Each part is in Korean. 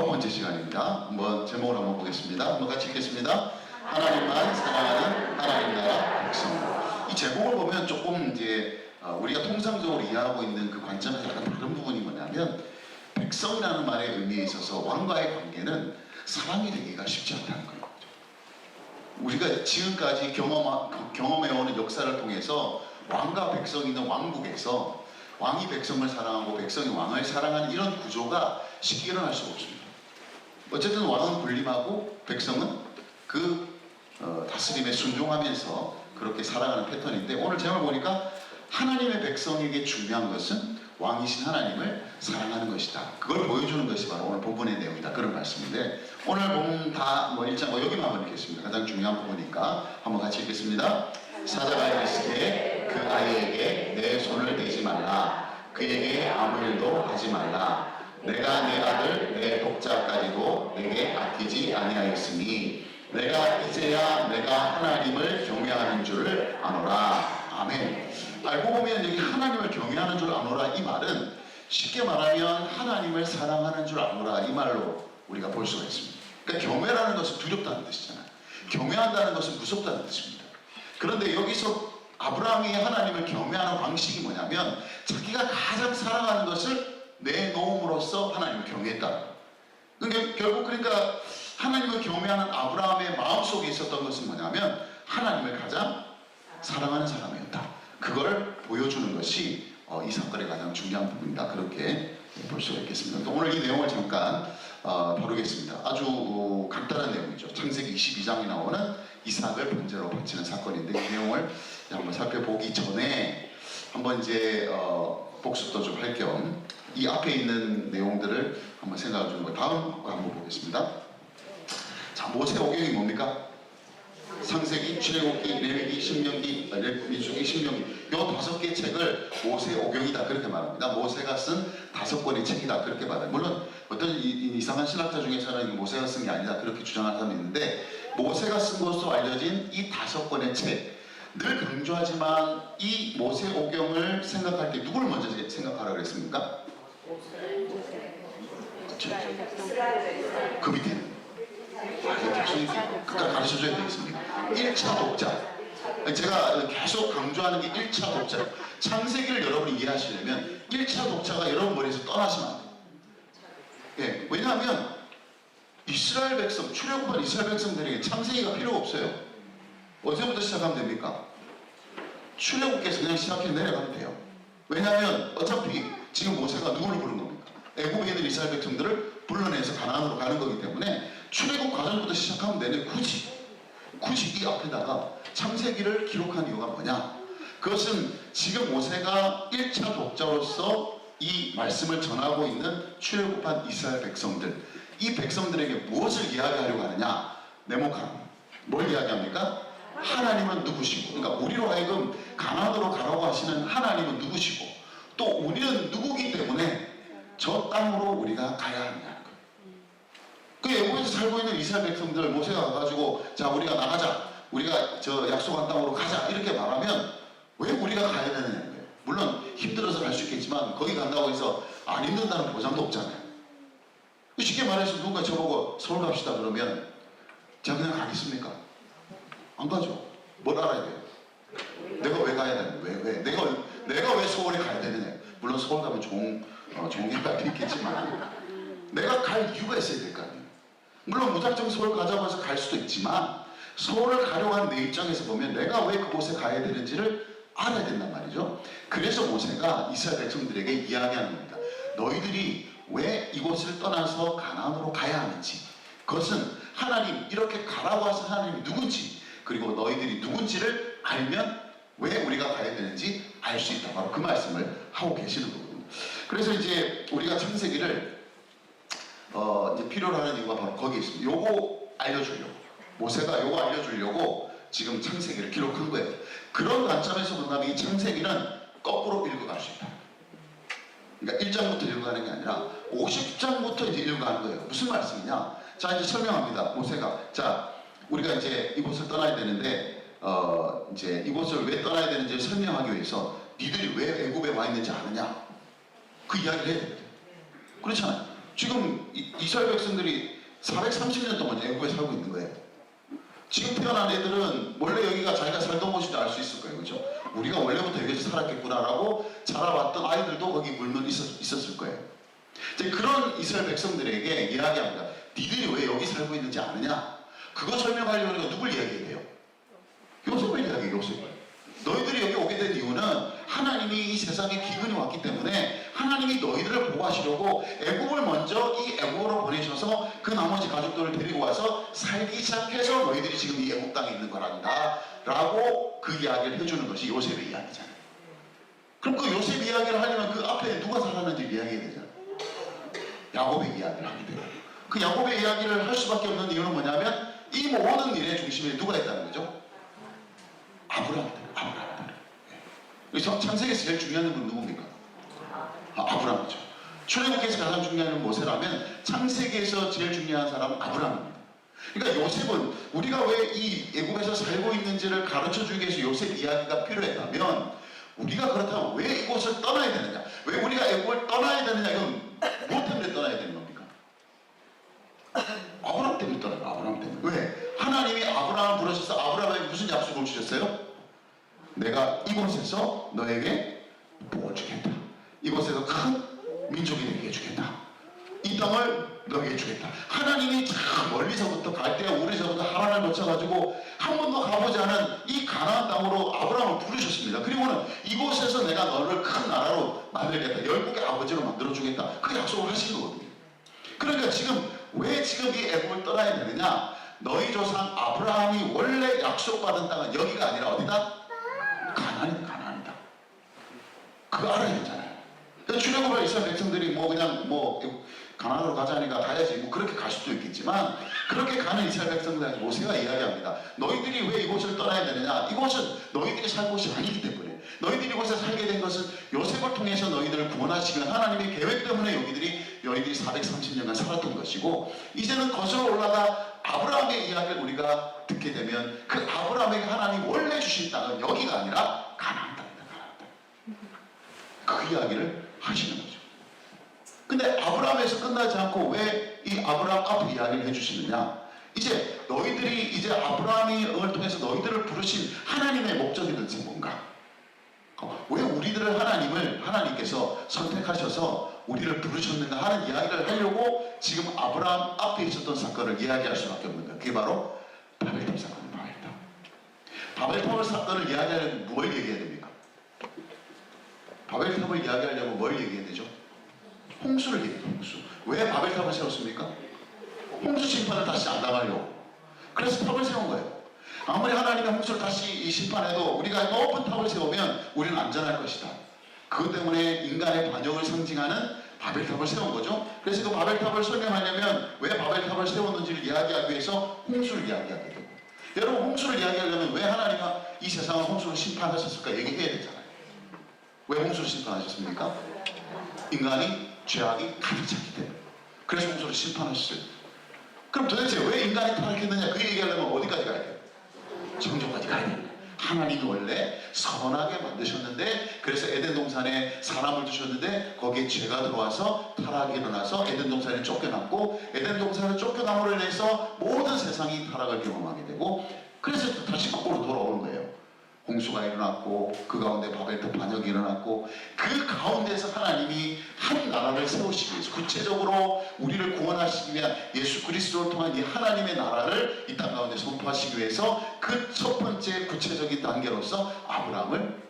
9번째 시간입니다. 한번 제목을 한번 보겠습니다. 한번 같이 읽겠습니다. 하나님만 사랑하는 하나님 나라 백성. 이 제목을 보면 조금 이제 우리가 통상적으로 이해하고 있는 그 관점에서 약간 다른 부분이 뭐냐면, 백성이라는 말의 의미에 있어서 왕과의 관계는 사랑이 되기가 쉽지 않다는 거예요. 우리가 지금까지 경험해오는 역사를 통해서 왕과 백성이 있는 왕국에서 왕이 백성을 사랑하고 백성이 왕을 사랑하는 이런 구조가 쉽게 일어날 수가 없습니다. 어쨌든 왕은 군림하고 백성은 그 다스림에 순종하면서 그렇게 살아가는 패턴인데, 오늘 제목을 보니까 하나님의 백성에게 중요한 것은 왕이신 하나님을 사랑하는 것이다. 그걸 보여주는 것이 바로 오늘 본문의 내용이다. 그런 말씀인데, 오늘 본문 다 1장 여기만 한번 읽겠습니다. 가장 중요한 부분이니까 한번 같이 읽겠습니다. 사자가 이르시되 그 아이에게 내 손을 대지 말라. 그에게 아무 일도 하지 말라. 내가 내 아들 내 독자까지도 내게 아끼지 아니하였으니 내가 이제야 내가 하나님을 경외하는 줄을 아노라. 아멘. 알고 보면 여기 하나님을 경외하는 줄 아노라, 이 말은 쉽게 말하면 하나님을 사랑하는 줄 아노라, 이 말로 우리가 볼 수가 있습니다. 그러니까 경외라는 것은 두렵다는 뜻이잖아요. 경외한다는 것은 무섭다는 뜻입니다. 그런데 여기서 아브라함이 하나님을 경외하는 방식이 뭐냐면, 자기가 가장 사랑하는 것을 내놓음으로써 하나님을 경외했다. 그러니까 결국 하나님을 경외하는 아브라함의 마음속에 있었던 것은 뭐냐면, 하나님을 가장 사랑하는 사람이었다. 그걸 보여주는 것이 이 사건의 가장 중요한 부분이다. 그렇게 볼 수가 있겠습니다. 오늘 이 내용을 잠깐 다루겠습니다. 아주 간단한 내용이죠. 창세기 22장에 나오는 이삭을 번제로 바치는 사건인데, 그 내용을 한번 살펴보기 전에 한번 이제 복습도 좀 할 겸 이 앞에 있는 내용들을 한번 생각해 주는 거예요. 다음 거 한번 보겠습니다. 자, 모세 오경이 뭡니까? 창세기, 출애굽기, 레위기, 신명기, 민수기, 신명기, 요 5개 책을 모세 오경이다 그렇게 말합니다. 모세가 쓴 5권의 책이다 그렇게 말해요. 물론 어떤 이상한 신학자 중에서는 모세가 쓴 게 아니다 그렇게 주장하는 사람이 있는데, 모세가 쓴 것으로 알려진 이 5권의 책, 늘 강조하지만 이 모세 오경을 생각할 때 누구를 먼저 생각하라고 그랬습니까? 그 밑에는 그러니까 가르쳐줘야 되겠습니다. 1차 독자. 제가 계속 강조하는 게 1차 독자. 창세기를 여러분이 이해하시려면 1차 독자가 여러분 머리에서 떠나시면 안 돼요. 예, 왜냐하면 이스라엘 백성, 출애굽한 이스라엘 백성들에게 창세기가 필요가 없어요. 어제부터 시작하면 됩니까? 출애굽께서 그냥 시작해 내려가면 돼요. 왜냐하면 어차피 지금 모세가 누구를 부른 겁니까? 애굽에 있는 이스라엘 백성들을 불러내서 가나안으로 가는 거기 때문에 출애굽 과정부터 시작하면 되는데, 굳이 이 앞에다가 창세기를 기록한 이유가 뭐냐? 그것은 지금 모세가 1차 독자로서 이 말씀을 전하고 있는 출애굽한 이스라엘 백성들, 이 백성들에게 무엇을 이야기하려고 하느냐? 네모칸. 뭘 이야기합니까? 하나님은 누구시고, 그러니까 우리로 하여금 가나안으로 가라고 하시는 하나님은 누구시고, 또 우리는 누구기 때문에 저 땅으로 우리가 가야 하느냐는 거예요. 그 애굽에서 살고 있는 이스라엘 백성들, 모세가 가가지고 자 우리가 나가자, 우리가 저 약속한 땅으로 가자 이렇게 말하면 왜 우리가 가야 되느냐는 거예요. 물론 힘들어서 갈 수 있겠지만 거기 간다고 해서 안 힘든다는 보장도 없잖아요. 쉽게 말해서 누군가 저보고 서울 갑시다 그러면 제가 그냥 가겠습니까? 안 가죠. 뭘 알아야 돼요? 내가 왜 가야 되는 거예요? 왜? 내가 왜 서울에 가야 되느냐? 물론 서울 가면 좋은 게 많이 있겠지만 내가 갈 이유가 있어야 될 거 아니에요. 물론 무작정 서울 가자고 해서 갈 수도 있지만, 서울을 가려고 하는 내 입장에서 보면 내가 왜 그곳에 가야 되는지를 알아야 된단 말이죠. 그래서 모세가 이스라엘 백성들에게 이야기하는 겁니다. 너희들이 왜 이곳을 떠나서 가나안으로 가야 하는지, 그것은 하나님, 이렇게 가라고 하신 하나님이 누군지, 그리고 너희들이 누군지를 알면 왜 우리가 가야 되는지 알 수 있다. 바로 그 말씀을 하고 계시는 거거든요. 그래서 이제 우리가 창세기를 이제 필요로 하는 이유가 바로 거기에 있습니다. 요거 알려주려고, 모세가 요거 알려주려고 지금 창세기를 기록한 거예요. 그런 관점에서 본다면 이 창세기는 거꾸로 읽어갈 수 있다. 그러니까 1장부터 읽어가는 게 아니라 50장부터 이제 읽어가는 거예요. 무슨 말씀이냐? 자, 이제 설명합니다. 모세가, 자, 우리가 이제 이곳을 떠나야 되는데, 이제 이곳을 왜 떠나야 되는지 설명하기 위해서 니들이 왜 애굽에 와 있는지 아느냐? 그 이야기를 해야 됩니다. 그렇잖아요. 지금 이스라엘 백성들이 430년 동안 애국에 살고 있는 거예요. 지금 태어난 애들은 원래 여기가 자기가 살던 곳인지 알 수 있을 거예요. 그렇죠? 우리가 원래부터 여기서 살았겠구나라고 자라왔던 아이들도 거기 물론 있었을 거예요. 이제 그런 이스라엘 백성들에게 이야기합니다. 니들이 왜 여기 살고 있는지 아느냐? 그거 설명하려고 하니까 누굴 이야기해야 돼요? 요셉을 이야기해요. 요셉을. 너희들이 여기 오게 된 이유는 하나님이 이 세상에 기근이 왔기 때문에 하나님이 너희들을 보호하시려고 애굽을 먼저 이 애굽으로 보내셔서 그 나머지 가족들을 데리고 와서 살기 시작해서 너희들이 지금 이 애굽 땅에 있는 거란다 라고 그 이야기를 해주는 것이 요셉의 이야기잖아요. 그럼 그 요셉 이야기를 하려면 그 앞에 누가 살았는지 이야기해야 되잖아요. 야곱의 이야기를 하게 돼요. 그 야곱의 이야기를 할 수밖에 없는 이유는 뭐냐면 이 모든 일의 중심에 누가 있다는 거죠? 아브라함이다. 아브라함이다. 창세기에서 제일 중요한 건 누굽니까? 아브라함이죠. 출애굽기에서 가장 중요한 건 모세라면 창세기에서 제일 중요한 사람은 아브라함입니다. 그러니까 요셉은 우리가 왜 이 애굽에서 살고 있는지를 가르쳐주기 위해서 요셉 이야기가 필요했다면 우리가 그렇다면 왜 이곳을 떠나야 되느냐? 왜 우리가 애굽을 떠나야 되느냐? 이건 무엇 때문에 떠나야 되는 겁니까? 아브라함 때문에 떠나요. 아브라함 때문에. 왜? 하나님이 아브라함을 부르셔서 아브라함에게 무슨 약속을 주셨어요? 내가 이곳에서 너에게 복을 주겠다. 이곳에서 큰 민족이 되게 해주겠다. 이 땅을 너에게 주겠다. 하나님이 참 멀리서부터 갈대아 우리서부터 하란을 거쳐가지고 한 번도 가보지 않은 이 가나안 땅으로 아브라함을 부르셨습니다. 그리고는 이곳에서 내가 너를 큰 나라로 만들겠다. 열국의 아버지로 만들어주겠다. 그 약속을 하신 거거든요. 그러니까 왜 지금 이 애굽을 떠나야 되느냐? 너희 조상 아브라함이 원래 약속받은 땅은 여기가 아니라 어디다? 가나안이다. 그거 알아야 되잖아요. 출애굽을 이스라엘 백성들이 그냥 가나안으로 가자니까 가야지 그렇게 갈 수도 있겠지만 그렇게 가는 이스라엘 백성들한테 모세가 이야기합니다. 너희들이 왜 이곳을 떠나야 되느냐? 이곳은 너희들이 살 곳이 아니기 때문에 너희들이 이곳에 살게 된 것은 요셉을 통해서 너희들을 구원하시는 하나님의 계획 때문에 너희들이 430년간 살았던 것이고 이제는 거슬러 올라가 아브라함의 이야기를 우리가 듣게 되면 그 아브라함에게 하나님이 원래 주신 땅은 여기가 아니라 가나안 땅이다. 그 이야기를 하시는 거죠. 근데 아브라함에서 끝나지 않고 왜 이 아브라함 앞에 이야기를 해주시느냐? 이제 너희들이 이제 아브라함을 통해서 너희들을 부르신 하나님의 목적이 도대체 뭔가? 왜 우리들을 하나님께서 선택하셔서 우리를 부르셨는가 하는 이야기를 하려고 지금 아브라함 앞에 있었던 사건을 이야기할 수밖에 없는 거예요. 그게 바로 바벨탑 사건입니다. 바벨탑 사건을 이야기하려면 뭘 얘기해야 됩니까? 바벨탑을 이야기하려면 뭘 얘기해야 되죠? 홍수를 얘기해요. 홍수. 왜 바벨탑을 세웠습니까? 홍수 심판을 다시 안 당하려고. 그래서 탑을 세운 거예요. 아무리 하나님의 홍수를 다시 심판해도 우리가 높은 탑을 세우면 우리는 안전할 것이다. 그것 때문에 인간의 반역을 상징하는 바벨탑을 세운 거죠. 그래서 그 바벨탑을 설명하려면 왜 바벨탑을 세웠는지를 이야기하기 위해서 홍수를 이야기하게 되고, 여러분 홍수를 이야기하려면 왜 하나님이 이 세상을 홍수로 심판하셨을까 얘기해야 되잖아요. 왜 홍수를 심판하셨습니까? 인간이 죄악이 가득 찼기 때문에. 그래서 홍수를 심판하셨어요. 그럼 도대체 왜 인간이 타락했느냐 그 얘기하려면 어디까지 가야 돼요? 창조까지 가야 돼요. 하나님이 원래 선하게 만드셨는데 그래서 에덴 동산에 사람을 두셨는데 거기에 죄가 들어와서 타락이 일어나서 에덴 동산에 쫓겨났고 에덴 동산을 쫓겨남으로 인해서 모든 세상이 타락을 경험하게 되고 그래서 다시 거꾸로 돌아오는 거예요. 홍수가 일어났고 그 가운데 바벨탑 반역이 일어났고 그 가운데서 하나님이 한 나라를 세우시기 위해서 구체적으로 우리를 구원하시기 위한 예수 그리스도를 통한 이 하나님의 나라를 이 땅 가운데 선포하시기 위해서 그 첫 번째 구체적인 단계로서 아브라함을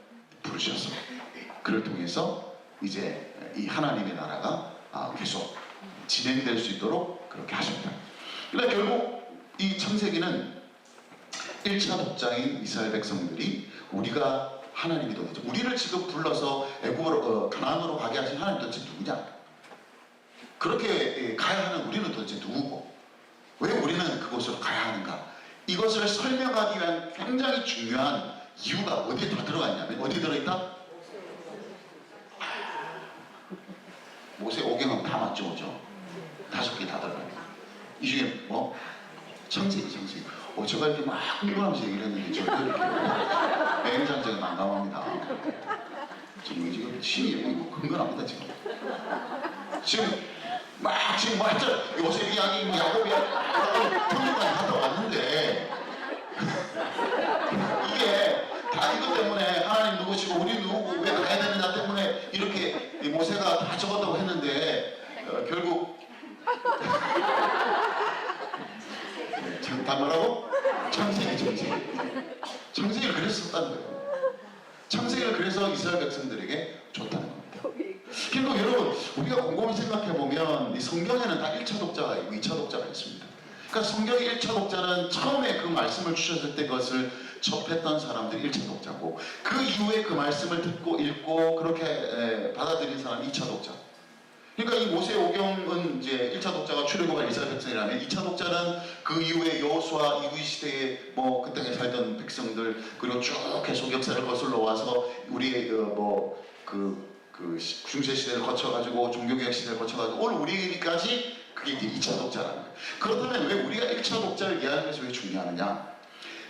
부르셔서 그를 통해서 이제 이 하나님의 나라가 계속 진행될 수 있도록 그렇게 하셨다. 그러니까 결국 이 창세기는 1차 독자인 이스라엘 백성들이 우리가 하나님이 도대체 우리를 지금 불러서 애굽으로 가나안으로 가게 하신 하나님 도대체 누구냐? 그렇게 가야 하는 우리는 도대체 누구고 왜 우리는 그곳으로 가야 하는가? 이것을 설명하기 위한 굉장히 중요한 이유가 어디에 다 들어가 있냐면 어디에 들어있다? 모세 오경은 다 맞죠, 그죠? 5개 다 들어가 있다. 이 중에 창세기. 제가 이렇게 막 흥분하면서 얘기를 했는데 저도 이렇게 매행장제가 난감합니다. 지금 심히 근거합니다 지금 막 지금 뭐 하여튼 요셉이 아니 뭐 야곱이야 평균까지 갔다 왔는데 이게 다 이것 때문에 하나님 누구시고 우리 누구고 왜 가야 되느냐 때문에 이렇게 모세가 다 적었다고 했는데 결국 다 뭐라고? 창세기를 그래서 썼다는 거예요. 창세기를 그래서 이스라엘 백성들에게 줬다는 겁니다. 그리고 여러분 우리가 곰곰이 생각해보면 이 성경에는 다 1차 독자가 있고 2차 독자가 있습니다. 그러니까 성경의 1차 독자는 처음에 그 말씀을 주셨을 때 그것을 접했던 사람들이 1차 독자고 그 이후에 그 말씀을 듣고 읽고 그렇게 받아들인 사람이 2차 독자. 그러니까 이 모세오경은 이제 1차 독자가 출애굽한 이스라엘 백성이라면 2차 독자는 그 이후에 여호수아 이후 시대에 뭐 그때 살던 백성들 그리고 쭉 계속 역사를 거슬러 와서 우리의 그 중세 시대를 거쳐가지고 종교개혁 시대를 거쳐가지고 오늘 우리까지 그게 이제 2차 독자라는 거예요. 그렇다면 왜 우리가 1차 독자를 이해하는 것이 왜 중요하느냐?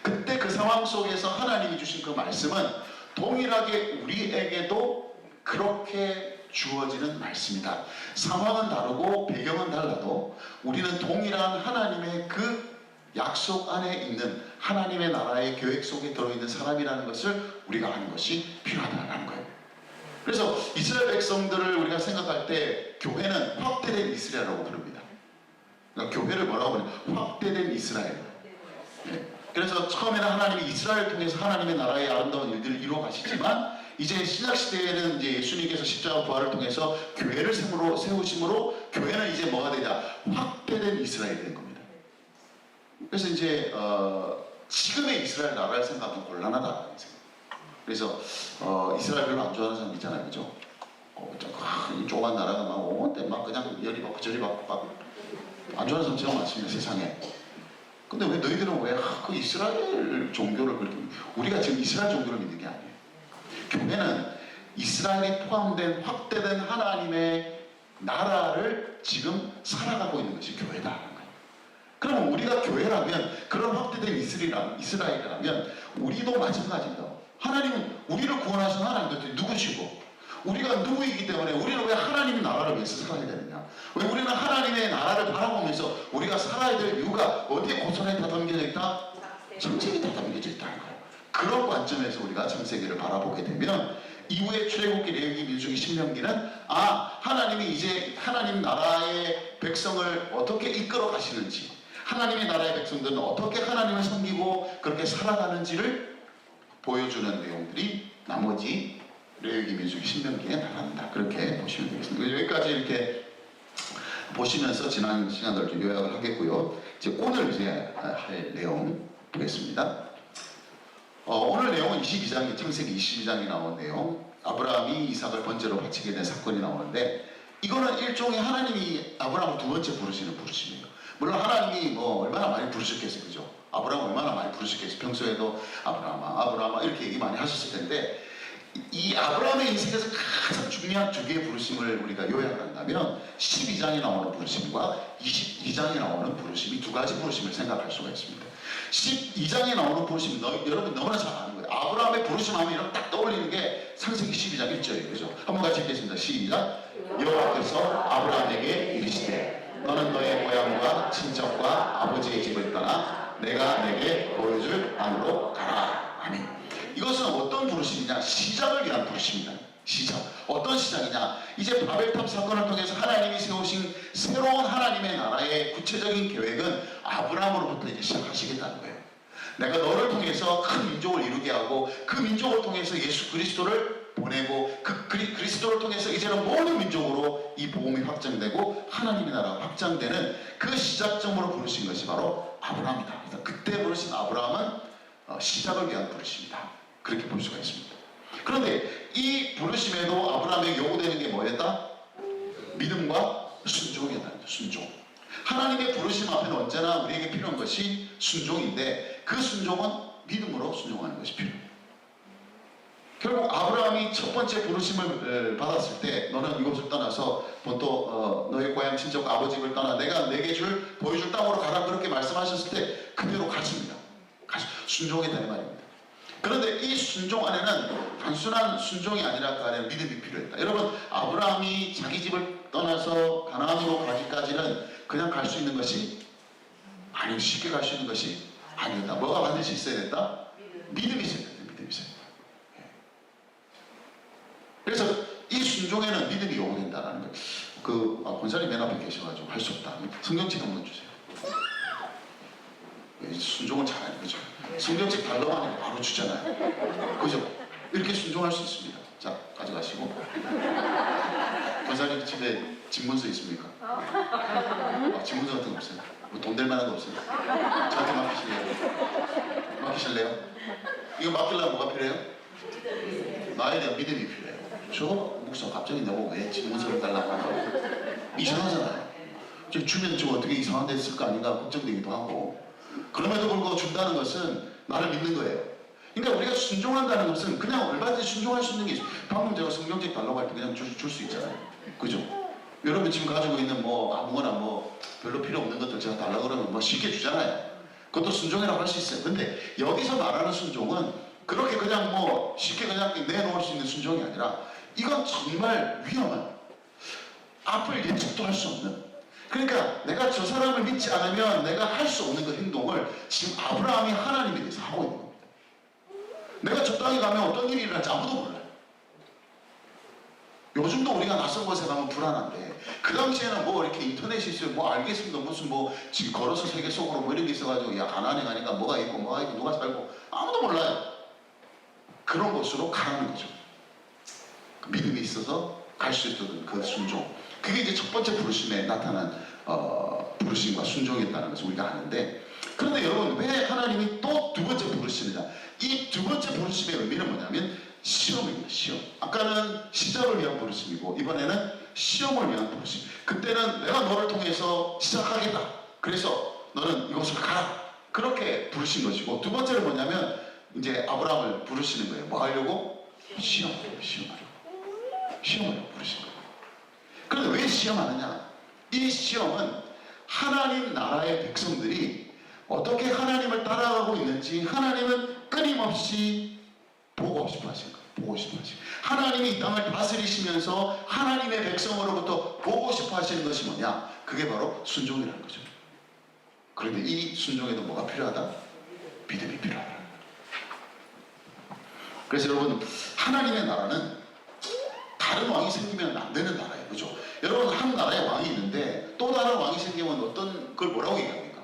그때 그 상황 속에서 하나님이 주신 그 말씀은 동일하게 우리에게도 그렇게 주어지는 말씀이다. 상황은 다르고 배경은 달라도 우리는 동일한 하나님의 그 약속 안에 있는 하나님의 나라의 계획 속에 들어있는 사람이라는 것을 우리가 아는 것이 필요하다는 거예요. 그래서 이스라엘 백성들을 우리가 생각할 때 교회는 확대된 이스라엘이라고 부릅니다. 그러니까 교회를 뭐라고 하냐? 확대된 이스라엘. 네. 그래서 처음에는 하나님이 이스라엘을 통해서 하나님의 나라의 아름다운 일들을 이루어 가시지만 이제 신약시대에는 이제 예수님께서 십자가 부활을 통해서 교회를 세우심으로 교회는 이제 뭐가 되냐? 확대된 이스라엘이 된 겁니다. 그래서 이제 지금의 이스라엘 나라를 생각하면 곤란하다. 그래서 이스라엘 별로 안 좋아하는 사람 있잖아요. 그죠? 이 조그만 나라가 막 오는데 막 그냥 열이 받고 저리 받고 막 안 좋아하는 사람 제일 많습니다. 세상에. 근데 왜 너희들은 왜 그 이스라엘 종교를 그렇게 우리가 지금 이스라엘 종교를 믿는 게 아니에요. 교회는 이스라엘이 포함된 확대된 하나님의 나라를 지금 살아가고 있는 것이 교회다라는 거예요. 그러면 우리가 교회라면 그런 확대된 이스라엘이라면 우리도 마찬가지입니다. 하나님은 우리를 구원하신 하나님도 누구시고 우리가 누구이기 때문에 우리는 왜 하나님의 나라를 위해서 살아야 되느냐? 왜 우리는 하나님의 나라를 바라보면서 우리가 살아야 될 이유가 어디에 고스란히 다 담겨져 있다? 창세기에 다 담겨져 있다는 거예요. 그런 관점에서 우리가 창세기를 바라보게 되면 이후에 출애굽기, 레위기, 민수기, 신명기는 하나님이 이제 하나님 나라의 백성을 어떻게 이끌어 가시는지 하나님의 나라의 백성들은 어떻게 하나님을 섬기고 그렇게 살아가는지를 보여주는 내용들이 나머지 레위기, 민수기, 신명기에 나갑니다. 그렇게 보시면 되겠습니다. 여기까지 이렇게 보시면서 지난 시간을 좀 요약을 하겠고요. 이제 오늘 이제 할 내용 보겠습니다. 오늘 내용은 22장, 창세기 22장에 나온 내용, 아브라함이 이삭을 번제로 바치게 된 사건이 나오는데 이거는 일종의 하나님이 아브라함을 두 번째 부르시는 부르심이에요. 물론 하나님이 뭐 얼마나 많이 부르셨겠어요, 그죠? 아브라함 얼마나 많이 부르셨겠어요. 평소에도 아브라함아 이렇게 얘기 많이 하셨을 텐데 이 아브라함의 인생에서 가장 중요한 두 개의 부르심을 우리가 요약한다면 12장에 나오는 부르심과 22장에 나오는 부르심이 두 가지 부르심을 생각할 수가 있습니다. 12장에 나오는 부르심 여러분 너무나 잘 아는 거예요. 아브라함의 부르심 하면 딱 떠올리는 게 창세기 12장 1절이에요. 그죠? 한번 같이 읽겠습니다. 시작. 여호와께서 아브라함에게 이르시되 너는 너의 고향과 친척과 아버지의 집을 떠나 내가 내게 보여줄 땅으로 가라. 아멘. 이것은 어떤 부르심이냐? 시작을 위한 부르심이다. 시작. 어떤 시작이냐? 이제 바벨탑 사건을 통해서 하나님이 세우신 새로운 하나님의 나라의 구체적인 계획은 아브라함으로부터 이제 시작하시겠다는 거예요. 내가 너를 통해서 큰 민족을 이루게 하고 그 민족을 통해서 예수 그리스도를 보내고 그 그리스도를 통해서 이제는 모든 민족으로 이 복음이 확장되고 하나님의 나라가 확장되는 그 시작점으로 부르신 것이 바로 아브라함이다. 그래서 그때 부르신 아브라함은 시작을 위한 부르심이다. 그렇게 볼 수가 있습니다. 그런데 이 부르심에도 아브라함에게 요구되는 게 뭐였다? 믿음과 순종이었다. 순종. 하나님의 부르심 앞에는 언제나 우리에게 필요한 것이 순종인데 그 순종은 믿음으로 순종하는 것이 필요합니다. 결국 아브라함이 첫 번째 부르심을 받았을 때 너는 이곳을 떠나서 본토 너의 고향 친척 아버지를 떠나 내가 내게 보여줄 땅으로 가라 그렇게 말씀하셨을 때 그대로 갔습니다. 순종했다는 말입니다. 그런데 이 순종 안에는 단순한 순종이 아니라 그 안에 믿음이 필요했다. 여러분 아브라함이 자기 집을 떠나서 가나안으로 가기까지는 그냥 갈 수 있는 것이 아니요. 쉽게 갈 수 있는 것이 아니다. 뭐가 반드시 있어야 된다? 믿음이 있어야 된다. 믿음이 있어야 된다. 그래서 이 순종에는 믿음이 요구된다라는 거예요. 권사님 맨 앞에 계셔가지고 할 수 없다. 성경책 한번 주세요. 순종은 잘하는 거죠. 성경책 달라고 하면 바로 주잖아요. 그죠? 이렇게 순종할 수 있습니다. 자, 가져가시고. 권사님 집에 집문서 있습니까? 집문서 같은 거 없어요? 돈 될 만한 거 없어요? 저한테 맡기실래요? 맡기실래요? 이거 맡기려면 뭐가 필요해요? 나에 대한 믿음이 필요해요. 저 목사 갑자기 나보고 왜 집문서를 달라고 하냐고. 이상하잖아요. 주면 좀 어떻게 이상한 데 있을 거 아닌가 걱정되기도 하고. 그럼에도 불구하고 준다는 것은 나를 믿는 거예요. 그러니까 우리가 순종한다는 것은 그냥 얼마든지 순종할 수 있는 게 있어요. 방금 제가 성경책 달라고 할 때 그냥 줄 수 있잖아요. 그죠? 여러분 지금 가지고 있는 아무거나 별로 필요 없는 것들 제가 달라고 그러면 쉽게 주잖아요. 그것도 순종이라고 할 수 있어요. 근데 여기서 말하는 순종은 그렇게 그냥 쉽게 그냥 내놓을 수 있는 순종이 아니라 이건 정말 위험한, 앞을 예측도 할 수 없는, 그러니까 내가 저 사람을 믿지 않으면 내가 할 수 없는 그 행동을 지금 아브라함이 하나님에 대해서 하고 있는 겁니다. 내가 저 땅에 가면 어떤 일이 일어날지 아무도 몰라요. 요즘도 우리가 낯선 곳에 가면 불안한데 그 당시에는 이렇게 인터넷이 있어요. 알겠습니다. 무슨 지금 걸어서 세계 속으로 이런 게 있어가지고 야 가나안에 가니까 뭐가 있고 누가 살고 아무도 몰라요. 그런 곳으로 가는 거죠. 그 믿음이 있어서 갈 수 있었던 그 순종. 그게 이제 첫 번째 부르심에 나타난 부르심과 순종이었다는 것을 우리가 아는데, 그런데 여러분 왜 하나님이 또 두 번째 부르심이냐? 이 두 번째 부르심의 의미는 뭐냐면 시험입니다. 시험. 아까는 시작을 위한 부르심이고 이번에는 시험을 위한 부르심. 그때는 내가 너를 통해서 시작하겠다. 그래서 너는 이곳을 가라. 그렇게 부르신 것이고, 두 번째는 뭐냐면 이제 아브라함을 부르시는 거예요. 뭐 하려고? 시험하려고 부르신 거예요. 그런데 왜 시험하느냐? 이 시험은 하나님 나라의 백성들이 어떻게 하나님을 따라가고 있는지 하나님은 끊임없이 보고 싶어 하신 거예요. 보고 싶어 하신 거예요. 하나님이 이 땅을 다스리시면서 하나님의 백성으로부터 보고 싶어 하시는 것이 뭐냐? 그게 바로 순종이라는 거죠. 그런데 이 순종에도 뭐가 필요하다? 믿음이 필요하다. 그래서 여러분, 하나님의 나라는 다른 왕이 생기면 안 되는 나라예요. 그죠? 여러분, 한 나라에 왕이 있는데 또 다른 왕이 생기면 어떤 걸 뭐라고 얘기합니까?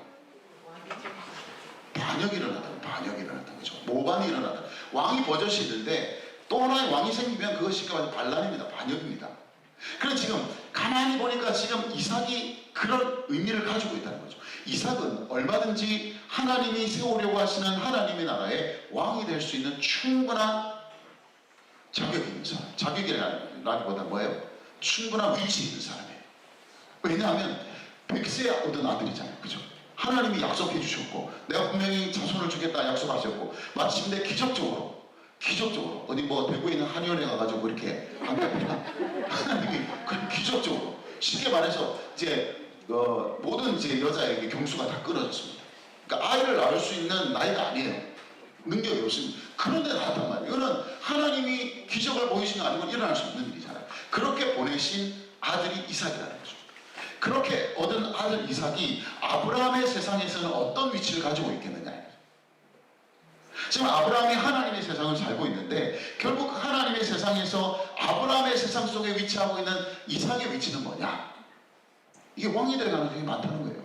반역이 일어났다. 그죠? 모반이 일어났다. 왕이 버젓이 있는데 또 하나의 왕이 생기면 그것이 반란입니다. 반역입니다. 그럼 지금 가만히 보니까 지금 이삭이 그런 의미를 가지고 있다는 거죠. 이삭은 얼마든지 하나님이 세우려고 하시는 하나님의 나라의 왕이 될 수 있는 충분한 자격이 있는 사람. 자격이라기보다 뭐예요? 충분한 위치에 있는 사람이에요. 왜냐하면 100세 얻은 아들이잖아요. 그죠? 하나님이 약속해 주셨고 내가 분명히 자손을 주겠다 약속하셨고 마침내 기적적으로 어디 대구에 있는 한의원에 가가지고 이렇게 하나님이 그냥 기적적으로 쉽게 말해서 이제 모든 이제 여자에게 경수가 다 끊어졌습니다. 그러니까 아이를 낳을 수 있는 나이가 아니에요. 능력이 없습니다. 그런데 나왔단 말이에요. 이거는 하나님이 기적을 보이시는 거 아니고 일어날 수 없는 일이잖아요. 그렇게 보내신 아들이 이삭이라는 거죠. 그렇게 얻은 아들 이삭이 아브라함의 세상에서는 어떤 위치를 가지고 있겠느냐. 지금 아브라함이 하나님의 세상을 살고 있는데 결국 하나님의 세상에서 아브라함의 세상 속에 위치하고 있는 이삭의 위치는 뭐냐? 이게 왕이 될 가능성이 많다는 거예요.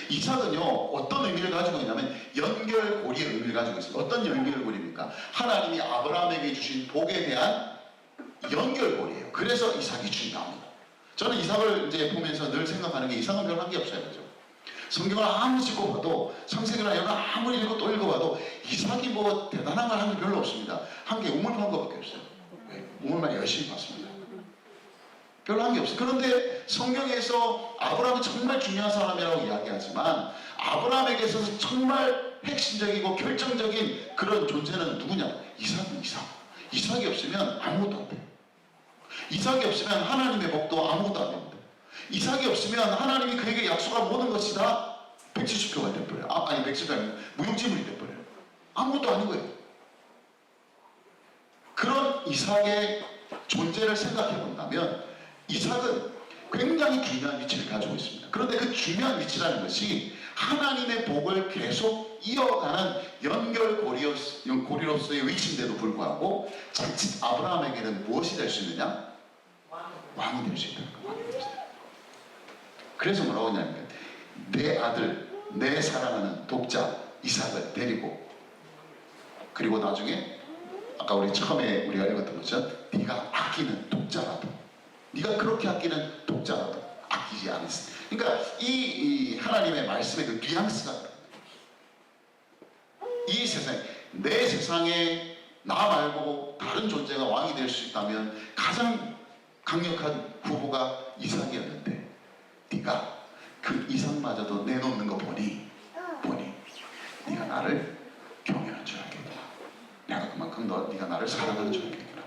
이삭은요 어떤 의미를 가지고 있냐면 연결고리의 의미를 가지고 있습니다. 어떤 연결고리입니까? 하나님이 아브라함에게 주신 복에 대한 연결고리예요. 그래서 이삭이 중요합니다. 저는 이삭을 이제 보면서 늘 생각하는 게 이삭은 별 한 게 없어요. 그죠? 성경을 아무리 읽어봐도 창세기나 여러 아무리 읽고 또 읽어봐도 이삭이 대단한 걸 한 게 별로 없습니다. 한 게 우물 판 것밖에 없어요. 우물만 열심히 봤습니다. 별로 한 게 없어요. 그런데 성경에서 아브라함이 정말 중요한 사람이라고 이야기하지만 아브라함에게 있어서 정말 핵심적이고 결정적인 그런 존재는 누구냐? 이삭은 이삭. 이삭이 없으면 아무것도 안 돼요. 이삭이 없으면 하나님의 복도 아무것도 안 됩니다. 이삭이 없으면 하나님이 그에게 약속한 모든 것이 다 170표가 돼버려요. 아니 170표 아니면 무용지물이 돼버려요. 아무것도 아닌 거예요. 그런 이삭의 존재를 생각해 본다면 이삭은 굉장히 중요한 위치를 가지고 있습니다. 그런데 그 중요한 위치라는 것이 하나님의 복을 계속 이어가는 연결고리로서의 위치인데도 불구하고 자칫 아브라함에게는 무엇이 될 수 있느냐? 왕이 될 수 있다는 거예요. 그래서 뭐라고 하냐면 내 아들, 내 사랑하는 독자 이삭을 데리고, 그리고 나중에 아까 우리 처음에 우리가 읽었던 것처럼 네가 아끼는 독자라도, 네가 그렇게 아끼는 독자라도 아끼지 않았어. 그러니까 이 하나님의 말씀의 그 뉘앙스가, 이 세상에, 내 세상에 나 말고 다른 존재가 왕이 될 수 있다면 가장 강력한 후보가 이삭이었는데 네가 그 이삭마저도 내놓는 거 보니 네가 나를 경외하는 줄 알겠구나. 내가 그만큼 네가 나를 사랑하는 줄 알겠구나.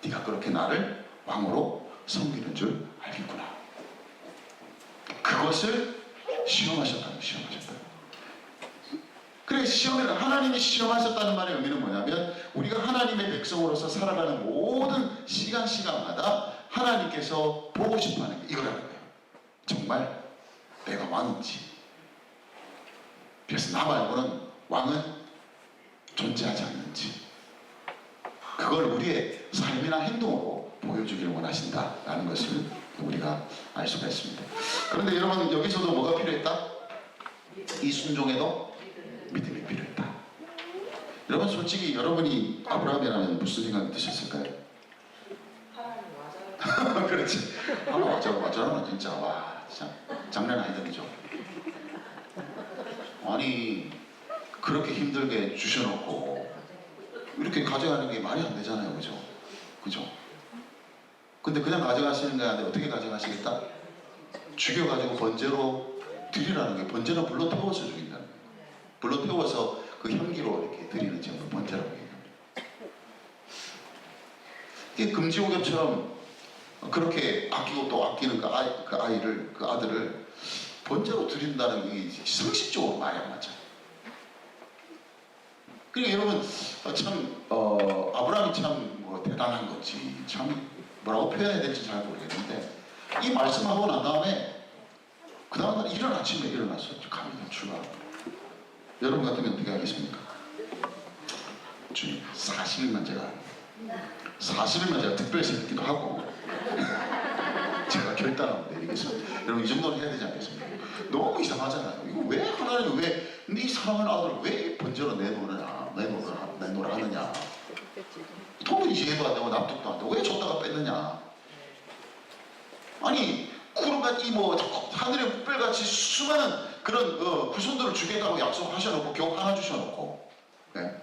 네가 그렇게 나를 왕으로 섬기는 줄 알겠구나. 그것을 시험하셨다는 거예요. 그래, 하나님이 시험하셨다는 말의 의미는 뭐냐면 우리가 하나님의 백성으로서 살아가는 모든 시간마다 하나님께서 보고 싶어하는 게 이거라는 거예요. 정말 내가 왕인지. 그래서 나 말고는 왕은 존재하지 않는지, 그걸 우리의 삶이나 행동으로 보여주기를 원하신다라는 것을 우리가 알 수가 있습니다. 그런데 여러분, 여기서도 뭐가 필요했다? 이 순종에도 믿음이 필요했다. 여러분, 솔직히 여러분이 아브라함이라면 무슨 생각이 드셨을까요? 하나님 맞아요. 그렇지. 맞아요. 진짜 와, 진짜 장난 아니다, 그죠? 아니, 그렇게 힘들게 주셔놓고 이렇게 가져가는 게 말이 안 되잖아요, 그죠? 근데 그냥 가져가시는 게 아니라 어떻게 가져가시겠다? 죽여가지고 번제로 드리라는 게, 번제는 불로 태워서 죽인다는 거예요. 불로 태워서 그 향기로 이렇게 드리는 제목을 번제라고 얘기합니다. 이게 금지옥엽처럼 그렇게 아끼고 또 아끼는 그 아들을 번제로 드린다는 게 상식적으로 말이 안 맞잖아요. 그러니까 여러분, 아브라함이 참 대단한 거지, 참 뭐라고 표현해야 될지 잘 모르겠는데, 이 말씀하고 난 다음에 그 다음날 이른 아침에 일어나서 갑니다. 출발합니다. 여러분 같으면 어떻게 하겠습니까? 주님, 40일만 제가 특별 새기도 하고 제가 결단하면 내리겠습니다. 여러분, 이 정도는 해야 되지 않겠습니까? 너무 이상하잖아요. 이거 왜 하나님이 네 사랑하는 아들을 왜 번제로 내놓으라 하느냐? 도무지 이해도 안 되고 납득도 안 되고 왜 줬다가 뺐느냐? 아니, 구름같이 하늘의 묵별같이 수많은 그런 후손들을 주겠다고 약속하셔놓고 겨우 하나 주셔놓고, 네?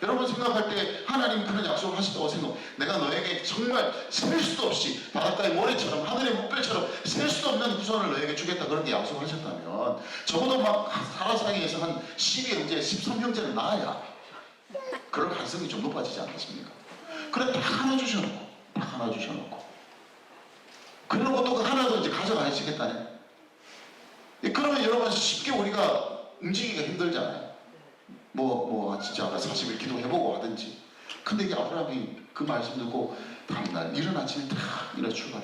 여러분 생각할 때 하나님 그런 약속을 하셨다고 생각, 내가 너에게 정말 셀 수도 없이 바닷가의 모래처럼 하늘의 묵별처럼 셀 수도 없는 후손을 너에게 주겠다, 그렇게 약속하셨다면 적어도 막 사라사이에서 한 12형제, 13형제는 낳아야 그럴 가능성이 좀 높아지지 않겠습니까? 그래, 딱 하나 주셔놓고 그러고 또 그 하나도 이제 가져가시겠다네. 그러면 여러분, 쉽게 우리가 움직이기가 힘들잖아요. 진짜 아까 40일 기도해보고 하든지. 근데 이게 아브라함이 그 말씀 듣고 다음날 이른 아침에 다 일어 출발.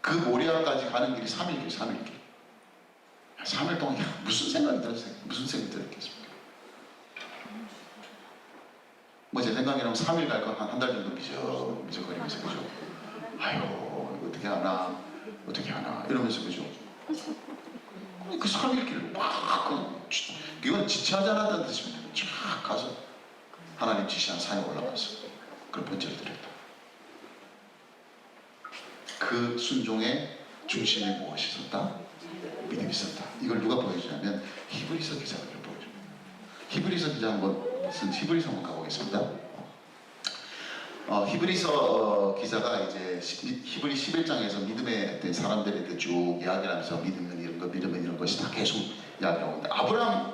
그 모리아까지 가는 길이 3일 길. 3일 동안 무슨 생각이 들었겠습니까? 제 생각에는 3일 갈 건 한 달 정도 미적거리면서, 그죠? 아유, 이거 어떻게 하나 이러면서, 그죠? 그 3일 길로 이건 지체하지 않았다는 뜻입니다. 쫙 가서 하나님 지시한 산에 올라가서 그런 번제를 드렸다. 그 순종의 중심에 무엇이 있었다? 믿음이 있었다. 이걸 누가 보여주냐면 히브리서 기자가 보여줍니다. 히브리서 기자 히브리서 한번 가보겠습니다. 히브리서 기자가 이제 히브리 11장에서 믿음의 어떤 사람들에 쭉 이야기를 하면서 믿음은 이런 것이 다 계속 이야기하고 있는데, 아브라함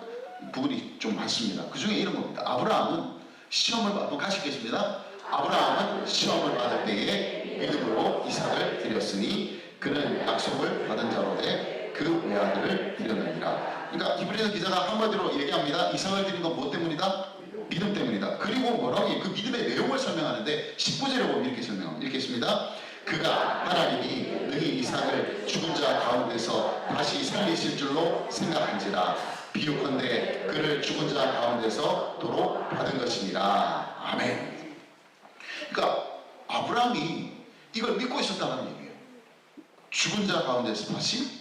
부분이 좀 많습니다. 그 중에 이런 겁니다. 아브라함은 시험을 받고 가시겠습니다. 아브라함은 시험을 받을 때에 믿음으로 이삭을 드렸으니 그는 약속을 받은 자로되 그 외아들을 드렸느니라. 그러니까 히브리서 기자가 한마디로 얘기합니다. 이삭을 드린 건 뭐 때문이다? 믿음 때문이다. 그리고 뭐라고 그 믿음의 내용을 설명하는데 19절에 보면 이렇게 설명합니다. 읽겠습니다. 그가 하나님이 능히 이삭을 죽은 자 가운데서 다시 살리실 줄로 생각한지라 비유컨대 그를 죽은 자 가운데서 도로 받은 것이니라. 아멘. 그러니까 아브라함이 이걸 믿고 있었다는 얘기예요. 죽은 자 가운데서 다시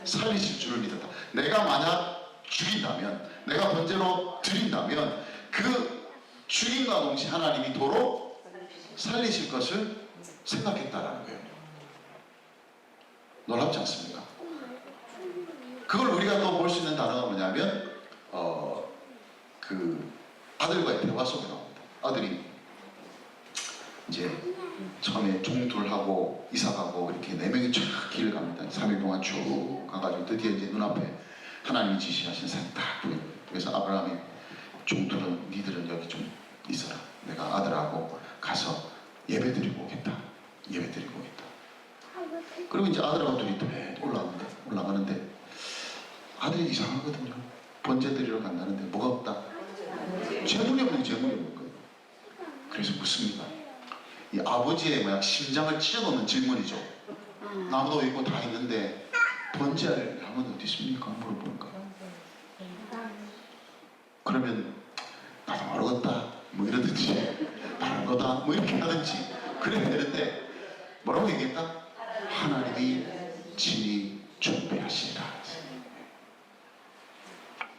살리실 줄을 믿었다. 내가 만약 죽인다면, 내가 번제로 드린다면 그 죽임과 동시에 하나님이 도로 살리실 것을 생각했다라는 거예요. 놀랍지 않습니까? 그걸 우리가 또 볼 수 있는 단어가 뭐냐면 그 아들과의 대화 속에 나옵니다. 아들이 이제 처음에 종둘하고 이삭하고 이렇게 4명이 쫙 길을 갑니다. 3일 동안 쭉 가가지고 드디어 이제 눈앞에 하나님이 지시하신 산이 딱 보여요. 그래서 아브라함이 종둘은 니들은 여기 좀 있어라. 내가 아들하고 가서 예배드리고 오겠다. 예배드리고 오겠다. 그리고 이제 아들하고 둘이 올라가는데 아들이 이상하거든요. 번제 드리러 간다는데 뭐가 없다? 재물이 없는 거예요. 그래서 묻습니다. 이 아버지의 뭐야 심장을 찢어놓는 질문이죠. 나무도 있고 다 있는데 번제할 양은 어디 있습니까? 물어보니까 그러면 나도 모르겠다 뭐 이러든지 다른 거다 뭐 이렇게 하든지 그래야 되는데 뭐라고 얘기했다? 하나님이 친히 준비하시리라.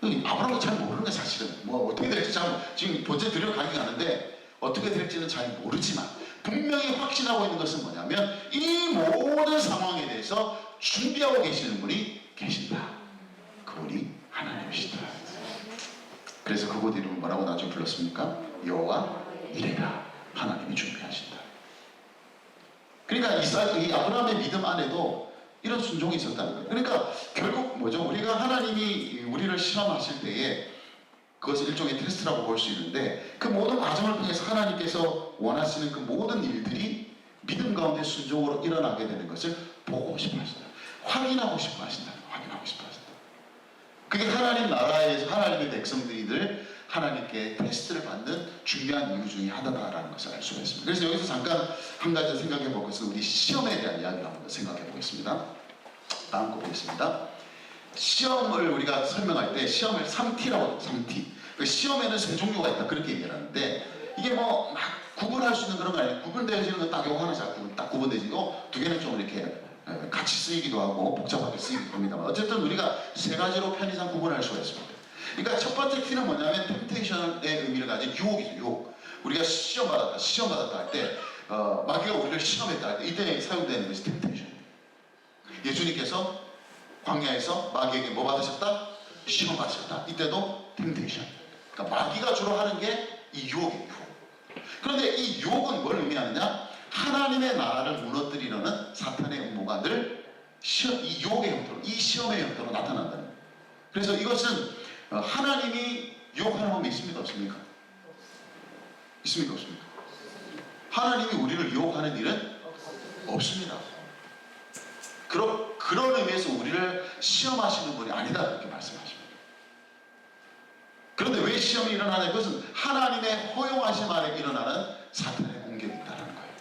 아브라함도 잘 모르는 거야 사실은. 뭐 어떻게 될지 지금 번제 드리러 가긴 가는데 어떻게 될지는 잘 모르지만 분명히 확신하고 있는 것은 뭐냐면 이 모든 상황에 대해서 준비하고 계시는 분이 계신다. 그분이 하나님이시다. 그래서 그곳 이름은 뭐라고 나중에 불렀습니까? 여호와 이레가. 하나님이 준비하신다. 그러니까 이 아브라함의 믿음 안에도 이런 순종이 있었다는 거예요. 그러니까 결국 뭐죠? 우리가 하나님이 우리를 실험하실 때에 그것을 일종의 테스트라고 볼 수 있는데 그 모든 과정을 통해서 하나님께서 원하시는 그 모든 일들이 믿음 가운데 순종으로 일어나게 되는 것을 보고 싶어 하신다. 확인하고 싶어 하신다. 확인하고 싶어 하신다. 그게 하나님 나라에서 하나님의 백성들이들 하나님께 테스트를 받는 중요한 이유 중에 하나다라는 것을 알 수가 있습니다. 그래서 여기서 잠깐 한 가지 생각해 볼 것은 우리 시험에 대한 이야기를 한번 생각해 보겠습니다. 다음 거 보겠습니다. 시험을 우리가 설명할 때 시험을 3T라고 해요. 3T. 시험에는 세 종류가 있다 그렇게 얘기를 하는데 이게 뭐 막 구분할 수 있는 그런 거 아니에요. 구분되어지는 건 딱 요거 하나 딱 구분되지고 두 개는 좀 이렇게 같이 쓰이기도 하고 복잡하게 쓰이기도 합니다만 어쨌든 우리가 세 가지로 편의상 구분할 수가 있습니다. 그러니까 첫 번째 T는 뭐냐면 템테이션의 의미를 가진 유혹이죠. 유혹. 우리가 시험 받았다 할 때 마귀가 우리를 시험했다 할 때 이때 사용되는 것이 템테이션. 예수님께서 광야에서 마귀에게 뭐 받으셨다? 시험 받으셨다. 이때도 템테이션. 그러니까 마귀가 주로 하는 게 이 유혹이에요. 그런데 이 유혹은 뭘 의미하느냐? 하나님의 나라를 무너뜨리려는 사탄의 음모가 늘 이 유혹의 형태로, 이 시험의 형태로 나타난다는 거예요. 그래서 이것은 하나님이 유혹하는 법이 있습니까? 없습니까? 있습니까? 없습니까? 하나님이 우리를 유혹하는 일은 없습니다. 그런 의미에서 우리를 시험하시는 분이 아니다 이렇게 말씀하십니다. 그런데 왜 시험이 일어나냐? 그것은 하나님의 허용하심 아래 일어나는 사탄의 공격이 있다는 거예요.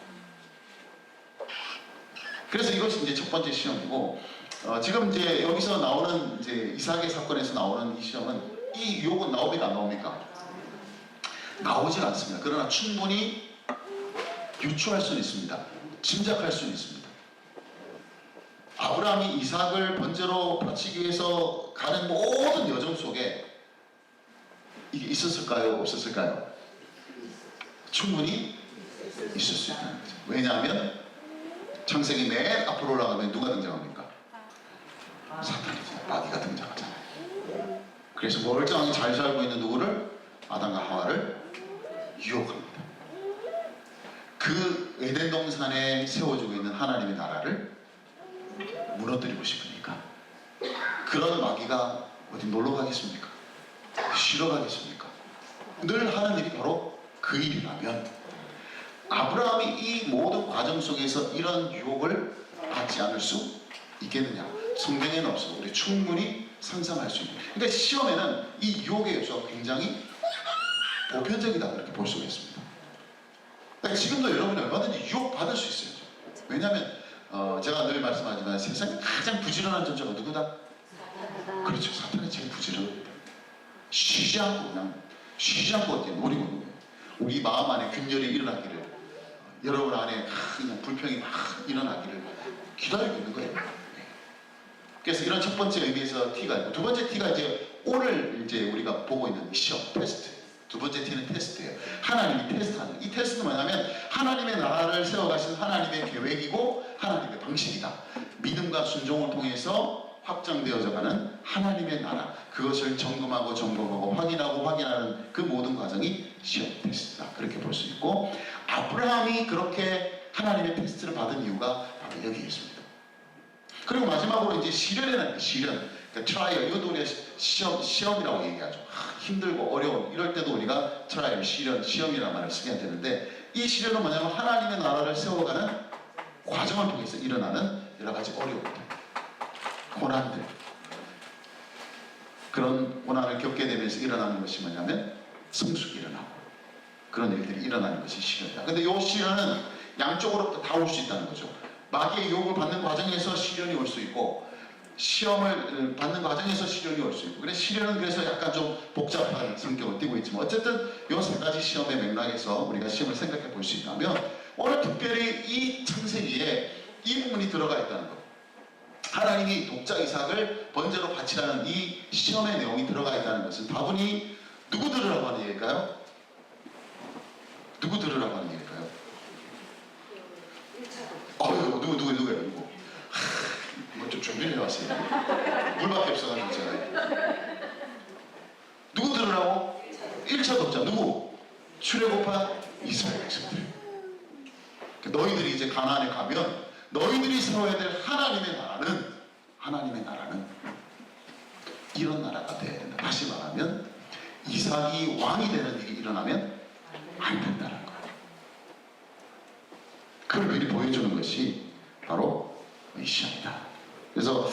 그래서 이것이 이제 첫 번째 시험이고 지금 이제 여기서 나오는 이제 이삭의 사건에서 나오는 이 시험은 이 유혹은 나옵니까 안 나옵니까? 나오질 않습니다. 그러나 충분히 유추할 수는 있습니다. 짐작할 수는 있습니다. 아브라함이 이삭을 번제로 바치기 위해서 가는 모든 여정 속에 이게 있었을까요? 없었을까요? 충분히 있을 수 있다는 거죠. 왜냐하면 창세기 맨 앞으로 올라가면 누가 등장합니까? 사탄이죠. 마귀가 등장하잖아요. 그래서 멀쩡하게 잘 살고 있는 누구를? 아담과 하와를 유혹합니다. 그 에덴 동산에 세워지고 있는 하나님의 나라를 무너뜨리고 싶으니까 그런 마귀가 어디 놀러 가겠습니까? 쉬러 가겠습니까? 늘 하는 일이 바로 그 일이라면 아브라함이 이 모든 과정 속에서 이런 유혹을 받지 않을 수 있겠느냐? 성경에는 없어. 우리 충분히 상상할 수 있는. 그러니까 시험에는 이 유혹의 요소가 굉장히 보편적이다 그렇게 볼 수가 있습니다. 그러니까 지금도 여러분이 얼마든지 유혹받을 수 있어요. 왜냐하면 제가 늘 말씀하지만 세상에 가장 부지런한 존재가 누구다? 그렇죠. 사탄이 제일 부지런합니다. 쉬지 않고 노리고 있는 거예요. 우리 마음 안에 균열이 일어나기를, 여러분 안에 그냥 불평이 막 일어나기를 기다리고 있는 거예요. 그래서 이런 첫 번째 의미에서 T가 있고, 두 번째 T가 이제 오늘 이제 우리가 보고 있는 시험, 테스트. 두 번째 T는 테스트예요. 하나님이 테스트하는. 이 테스트는 뭐냐면 하나님의 나라를 세워가신 하나님의 계획이고 하나님의 방식이다. 믿음과 순종을 통해서 확장되어져 가는 하나님의 나라, 그것을 점검하고 확인하는 그 모든 과정이 시험 테스트다 그렇게 볼 수 있고, 아브라함이 그렇게 하나님의 테스트를 받은 이유가 바로 여기에 있습니다. 그리고 마지막으로 이제 시련이라는 시련, 그러니까 트라이얼, 이것도 우리가 시험이라고 얘기하죠. 힘들고 어려운 이럴 때도 우리가 트라이얼, 시험이라는 말을 쓰게 되는데, 이 시련은 뭐냐면 하나님의 나라를 세워가는 과정을 통해서 일어나는 여러 가지 어려움들, 고난들, 그런 고난을 겪게 되면서 일어나는 것이 뭐냐면 성숙이 일어나고 그런 일들이 일어나는 것이 시련이다. 근데 이 시련은 양쪽으로 다 올 수 있다는 거죠. 마귀의 유혹을 받는 과정에서 시련이 올 수 있고, 시험을 받는 과정에서 시련이 올 수 있고, 그래서 시련은 그래서 약간 좀 복잡한 성격을 띠고 있지만, 어쨌든 이 세 가지 시험의 맥락에서 우리가 시험을 생각해 볼 수 있다면, 오늘 특별히 이 창세기에 이 부분이 들어가 있다는 것, 하나님이 독자 이삭을 번제로 바치라는 이 시험의 내용이 들어가 있다는 것은 다분히 누구 들으라고 하는 얘기일까요? 누구 들으라고 하는 얘기일까요? 누구예요? 뭐 좀 준비를 해왔어요. 물밖에 없어가지고 제가. 누구 들으라고? 1차 독자 누구? 출애굽한 이스라엘 백성들. 너희들이 이제 가나안에 가면 너희들이 세워야 될 하나님의 나라는 이런 나라가 돼야 된다. 다시 말하면 이삭이 왕이 되는 일이 일어나면 안 된다는 거예요. 그걸 미리 보여주는 것이 바로 이 시험이다. 그래서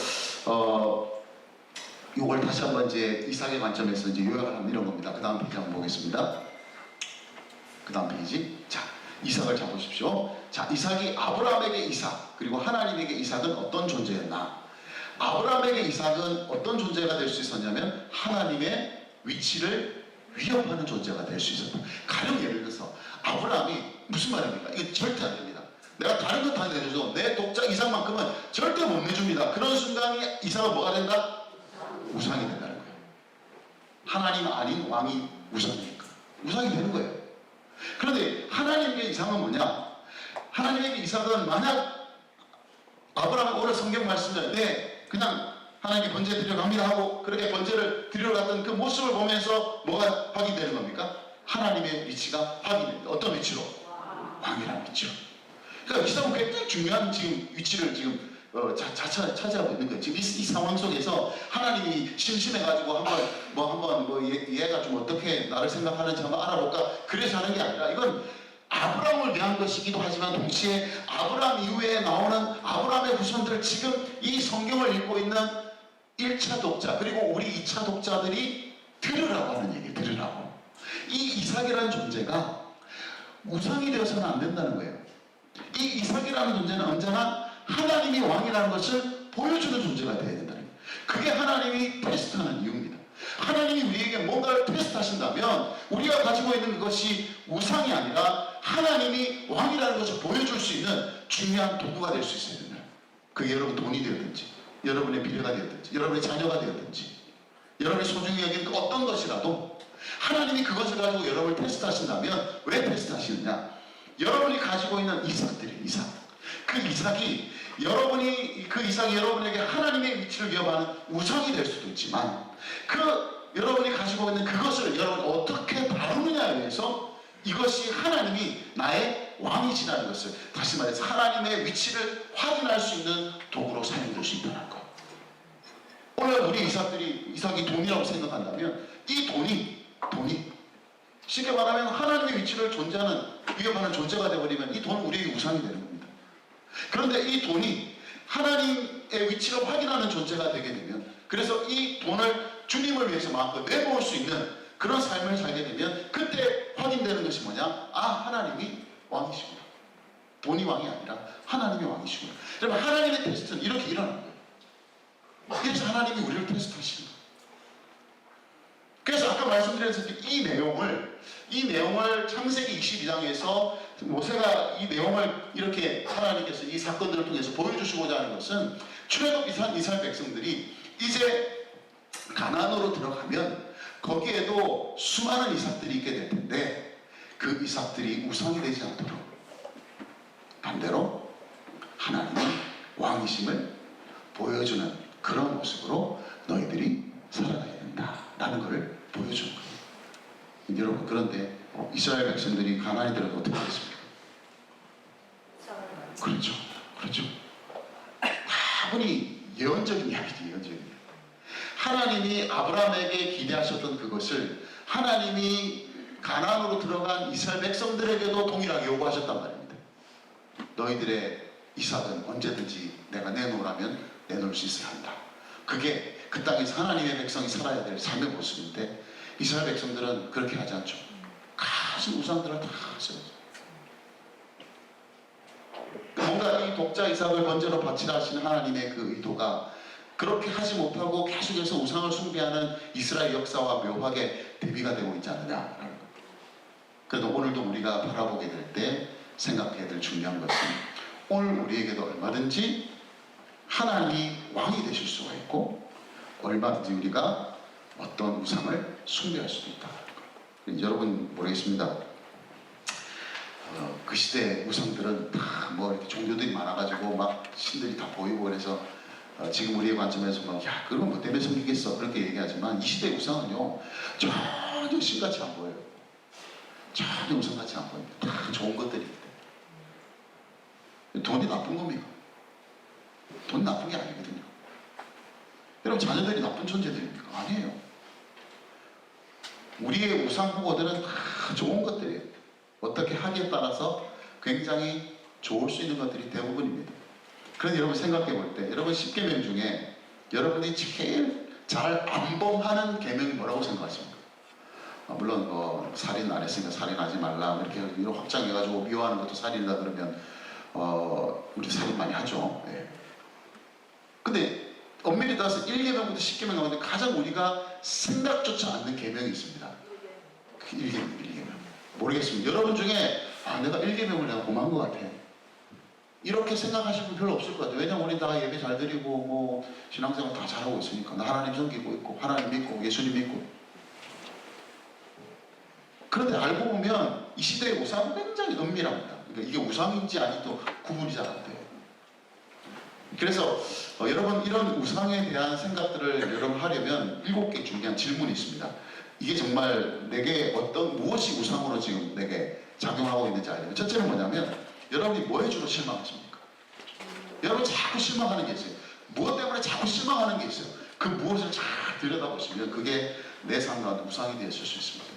이걸 다시 한번 이제 이삭의 관점에서 이제 요약을 하면 이런 겁니다. 그 다음 페이지 한번 보겠습니다. 그 다음 페이지. 자, 이삭을 잡으십시오. 자, 이삭이 아브라함에게 이삭, 그리고 하나님에게 이삭은 어떤 존재였나? 아브라함에게 이삭은 어떤 존재가 될 수 있었냐면 하나님의 위치를 위협하는 존재가 될 수 있었다. 가령 예를 들어서 아브라함이 무슨 말입니까? 이게 절대 안 됩니다. 내가 다른 것 다 내줘도 내 독자 이삭만큼은 절대 못 내줍니다. 그런 순간이 이삭은 뭐가 된다? 우상이 된다는 거예요. 하나님 아닌 왕이 우상이니까 우상이 되는 거예요. 그런데 하나님의 이삭은 뭐냐? 하나님의 이삭은 만약 아브라함이 오늘 성경 말씀을 그냥 하나님께 번제 드려갑니다 하고 그렇게 번제를 드리러 갔던 그 모습을 보면서 뭐가 확인되는 겁니까? 하나님의 위치가 확인됩니다. 어떤 위치로? 왕이라는 위치로. 그러니까 이삭은 굉장히 중요한 지금 위치를 지금 차지하고 있는 거예요. 지금 이 상황 속에서 하나님이 심심해가지고 한번 얘가 좀 어떻게 나를 생각하는지 한번 알아볼까? 그래서 하는 게 아니라 이건 아브라함을 위한 것이기도 하지만 동시에 아브라함 이후에 나오는 아브라함의 후손들, 지금 이 성경을 읽고 있는 1차 독자 그리고 우리 2차 독자들이 들으라고 하는 얘기예요. 들으라고. 이 이삭이라는 존재가 우상이 되어서는 안 된다는 거예요. 이 이삭이라는 존재는 언제나 하나님이 왕이라는 것을 보여주는 존재가 되어야 된다는 거예요. 그게 하나님이 테스트하는 이유입니다. 하나님이 우리에게 뭔가를 테스트하신다면 우리가 가지고 있는 그것이 우상이 아니라 하나님이 왕이라는 것을 보여줄 수 있는 중요한 도구가 될 수 있어야 된다. 그게 여러분 돈이 되었든지 여러분의 미래가 되었든지 여러분의 자녀가 되었든지 여러분이 소중히 여기는 그 어떤 것이라도 하나님이 그것을 가지고 여러분을 테스트하신다면 왜 테스트하시느냐? 여러분이 가지고 있는 이삭, 그 이삭이 여러분에게 하나님의 위치를 위협하는 우상이 될 수도 있지만 여러분이 가지고 있는 그것을 여러분이 어떻게 다루느냐에 의해서 이것이 하나님이 나의 왕이시라는 것을, 다시 말해서 하나님의 위치를 확인할 수 있는 도구로 사용될 수 있다는 것. 오늘 우리 이삭이 돈이라고 생각한다면 이 돈이 쉽게 말하면 하나님의 위치를 위협하는 존재가 되어버리면 이 돈은 우리에게 우상이 되는 겁니다. 그런데 이 돈이 하나님의 위치를 확인하는 존재가 되게 되면, 그래서 이 돈을 주님을 위해서 마음껏 내모을 수 있는 그런 삶을 살게 되면 그때 확인되는 것이 뭐냐? 아, 하나님이 왕이시구나. 돈이 왕이 아니라 하나님이 왕이시구나. 여러분, 하나님의 테스트는 이렇게 일어나는 거예요. 그래서 하나님이 우리를 테스트하시는 거예요. 그래서 아까 말씀드렸듯이 이 내용을 창세기 22장에서 모세가 이 내용을 이렇게 하나님께서 이 사건들을 통해서 보여주시고자 하는 것은 출애굽 이스라엘 백성들이 이제 가나안으로 들어가면 거기에도 수많은 이삭들이 있게 될 텐데 그 이삭들이 우상이 되지 않도록 반대로 하나님의 왕이심을 보여주는 그런 모습으로 너희들이 살아가야 된다라는 것을 보여주는 거예요. 여러분, 그런데 이스라엘 백성들이 가나안에 들어가 어떻게 하겠습니까? 그렇죠. 그렇죠. 다분히 예언적인 이야기죠. 예언적인 이야기. 하나님이 아브라함에게 기대하셨던 그것을 하나님이 가나안으로 들어간 이스라엘 백성들에게도 동일하게 요구하셨단 말입니다. 너희들의 이삭은 언제든지 내가 내놓으라면 내놓을 수 있어야 한다. 그게 그 땅에서 하나님의 백성이 살아야 될 삶의 모습인데 이스라엘 백성들은 그렇게 하지 않죠. 가진 우상들을 다 세워서 뭔가 이 독자 이삭을 번제로 바치라 하시는 하나님의 그 의도가 그렇게 하지 못하고 계속해서 우상을 숭배하는 이스라엘 역사와 묘하게 대비가 되고 있지 않느냐라는 거예요. 그래도 오늘도 우리가 바라보게 될 때 생각해야 될 중요한 것은 오늘 우리에게도 얼마든지 하나님이 왕이 되실 수가 있고 얼마든지 우리가 어떤 우상을 숭배할 수도 있다는 거예요. 여러분 모르겠습니다. 그 시대 우상들은 다 뭐 이렇게 종교들이 많아가지고 막 신들이 다 보이고 그래서 지금 우리의 관점에서 막 야 그런 뭐 때문에 섬기겠어 그렇게 얘기하지만 이 시대의 우상은요 전혀 신같이 안 보여요. 전혀 우상같이 안 보입니다. 다 좋은 것들입니다. 돈이 나쁜 겁니까? 돈 나쁜 게 아니거든요. 여러분 자녀들이 나쁜 존재들입니까? 아니에요. 우리의 우상 후보들은 다 좋은 것들이에요. 어떻게 하기에 따라서 굉장히 좋을 수 있는 것들이 대부분입니다. 그런데 여러분 생각해 볼 때 여러분 10계명 중에 여러분이 제일 잘 안 범하는 계명이 뭐라고 생각하십니까? 물론 살인 안 했으니까 살인하지 말라 이렇게 확장해가지고 미워하는 것도 살인이다 그러면 우리 살인 많이 하죠. 네. 근데 엄밀히 따라서 1계명부터 10계명 가운데 가장 우리가 생각조차 않는 계명이 있습니다. 그 1계명. 모르겠습니다. 여러분 중에 내가 1계명을 내가 범한 것 같아. 이렇게 생각하시는 분 별로 없을 것 같아요. 왜냐면 우리 다 예배 잘 드리고 뭐 신앙생활 다 잘하고 있으니까 나 하나님 섬기고 있고 하나님 믿고 예수님 믿고. 그런데 알고 보면 이 시대의 우상은 굉장히 은밀합니다. 그러니까 이게 우상인지 아닌지도 구분이 잘 안 돼요. 그래서 여러분 이런 우상에 대한 생각들을 여러분 하려면 7개 중요한 질문이 있습니다. 이게 정말 내게 무엇이 우상으로 지금 내게 작용하고 있는지 알려면 첫째는 뭐냐면 여러분이 뭐에 주로 실망하십니까? 여러분 자꾸 실망하는 게 있어요. 무엇 때문에 자꾸 실망하는 게 있어요. 그 무엇을 잘 들여다보시면 그게 내 삶 가운데 우상이 되었을 수 있습니다.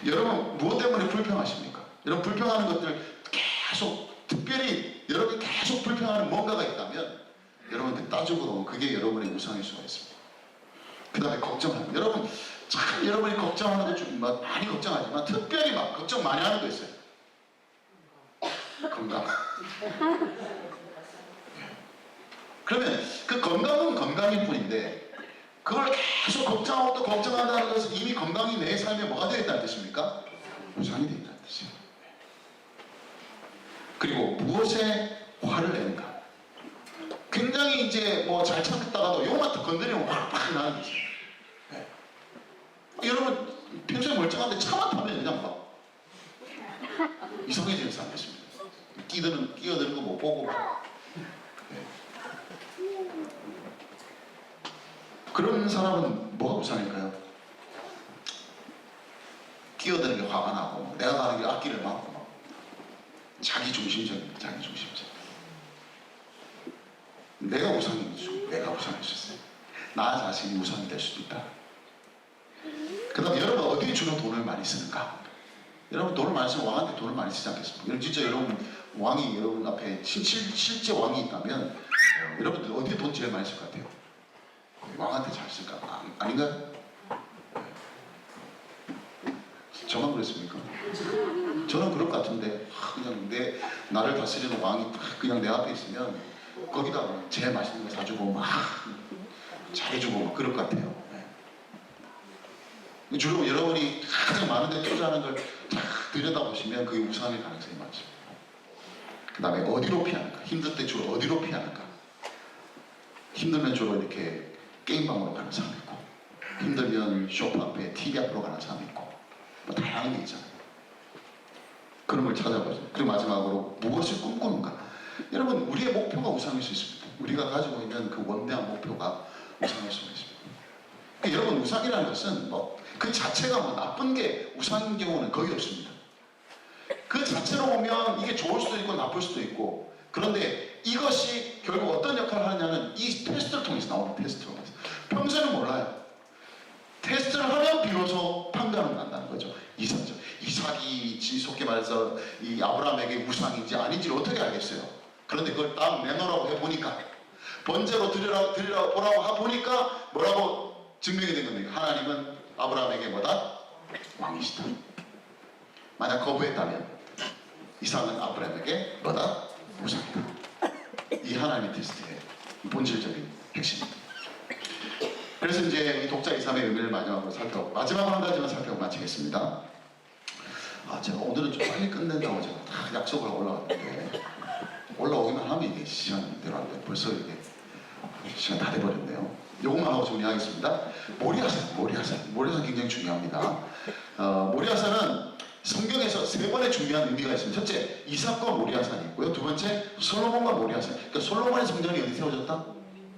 여러분 무엇 때문에 불평하십니까? 여러분 불평하는 것들 계속 특별히 여러분이 계속 불평하는 뭔가가 있다면 여러분들 따지고 보면 그게 여러분의 우상일 수가 있습니다. 그 다음에 걱정하는 여러분 참 여러분이 걱정하는 것 좀 많이 걱정하지만 특별히 막 걱정 많이 하는 거 있어요. 건강. 그러면 그 건강은 건강일 뿐인데 그걸 계속 걱정하고 또 걱정한다는 것은 이미 건강이 내 삶에 뭐가 되어 있다는 뜻입니까? 우상이 되어 있다는 뜻이에요. 그리고 무엇에 화를 내는가? 굉장히 이제 뭐 잘 참겠다가도 요만 더 건드리면 확 나는 거죠. 네. 여러분 평소에 멀쩡한데 차만 타면 그냥 막 이상해지는 사람 있습니다. 끼어드는 거 못 보고 네. 그런 사람은 뭐가 우상일까요? 끼어드는 게 화가 나고 내가 가는 길 앞길을 막고 자기 중심적입니다. 자기 중심적. 내가 우상이죠. 내가 우상일 수 있어요. 나 자신이 우상이 될 수도 있다. 그 다음 여러분 어디에 주로 돈을 많이 쓰는가? 여러분 돈을 많이 쓰면 왕한테 돈을 많이 쓰지 않겠습니까? 여러분 진짜 여러분 왕이 여러분 앞에 실제 왕이 있다면 여러분들 어디에 돈 제일 많이 쓸 것 같아요? 왕한테 잘 쓸까? 아닌가요? 저만 그랬습니까? 저는 그럴 것 같은데 그냥 나를 다스리는 왕이 그냥 내 앞에 있으면 거기다 제일 맛있는 거 사주고 막 잘해주고 막 그럴 것 같아요. 네. 주로 여러분이 가장 많은데 투자하는 걸 딱 들여다보시면 그게 우상일 가능성이 많죠. 그 다음에 어디로 피하는가? 힘들 때 주로 어디로 피하는가? 힘들면 주로 이렇게 게임방으로 가는 사람 있고, 힘들면 쇼파 앞에 TV 앞으로 가는 사람 있고, 뭐 다양한 게 있잖아요. 그런 걸 찾아보죠. 그리고 마지막으로 무엇을 꿈꾸는가? 여러분, 우리의 목표가 우상일 수 있습니다. 우리가 가지고 있는 그 원대한 목표가 우상일 수가 있습니다. 그러니까 여러분, 우상이라는 것은 그 자체가 나쁜 게 우상인 경우는 거의 없습니다. 그 자체로 보면 이게 좋을 수도 있고 나쁠 수도 있고, 그런데 이것이 결국 어떤 역할을 하느냐는 이 테스트를 통해서 나오는 테스트를 통해서. 평소에는 몰라요. 테스트를 하면 비로소 판단을 난다는 거죠. 이삭이 속히 말해서 이 아브라함에게 우상인지 아닌지를 어떻게 알겠어요? 그런데 그걸 딱 내놓으라고 해보니까, 번제로 보라고 보니까 뭐라고 증명이 된 겁니까? 하나님은 아브라함에게 뭐다? 왕이시다. 만약 거부했다면 이삭은 아브라함에게 뭐다? 우상이다. 이 하나님의 테스트의 본질적인 핵심입니다. 그래서 이제 이 독자 2, 3의 의미를 마지막으로 마지막으로 한 가지만 살펴보고 마치겠습니다. 제가 오늘은 좀 빨리 끝낸다고 제가 다 약속을 하고 올라왔는데, 올라오기만 하면 이게 시간대로 안 돼요. 벌써 이게 시간 다 돼버렸네요. 요것만 하고 정리하겠습니다. 모리아산 굉장히 중요합니다. 모리아산은 성경에서 세 번의 중요한 의미가 있습니다. 첫째, 이삭과 모리아산이 있고요. 두 번째, 솔로몬과 모리아산. 그러니까 솔로몬의 성전이 어디 세워졌다?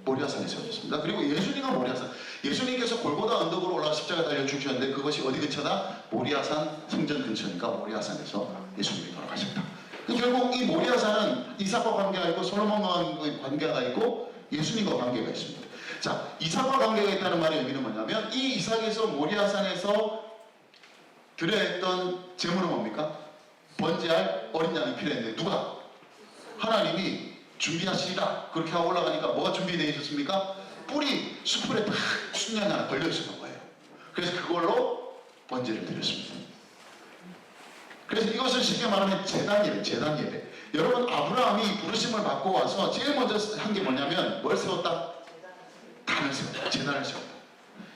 모리아산에 세워졌습니다. 그리고 예수님과 모리아산. 예수님께서 골고다 언덕으로 올라가 십자가 달려 죽으셨는데 그것이 어디 근처다? 모리아산 성전 근처니까 모리아산에서 예수님이 돌아가셨다. 결국 이 모리아산은 이삭과 관계가 있고 솔로몬과 관계가 있고 예수님과 관계가 있습니다. 자, 이삭과 관계가 있다는 말의 의미는 뭐냐면 이 이삭에서 모리아산에서 드려야 했던 제물은 뭡니까? 번제할 어린 양이 필요했는데 누가? 하나님이 준비하시리라 그렇게 하고 올라가니까 뭐가 준비되어 있었습니까? 뿔이 숯불에 딱 순양이 하나 걸려 있었던 거예요. 그래서 그걸로 번제를 드렸습니다. 그래서 이것을 쉽게 말하면 제단 예배. 여러분, 아브라함이 부르심을 받고 와서 제일 먼저 한 게 뭐냐면 뭘 세웠다? 단을 세웠다. 제단을 세웠다.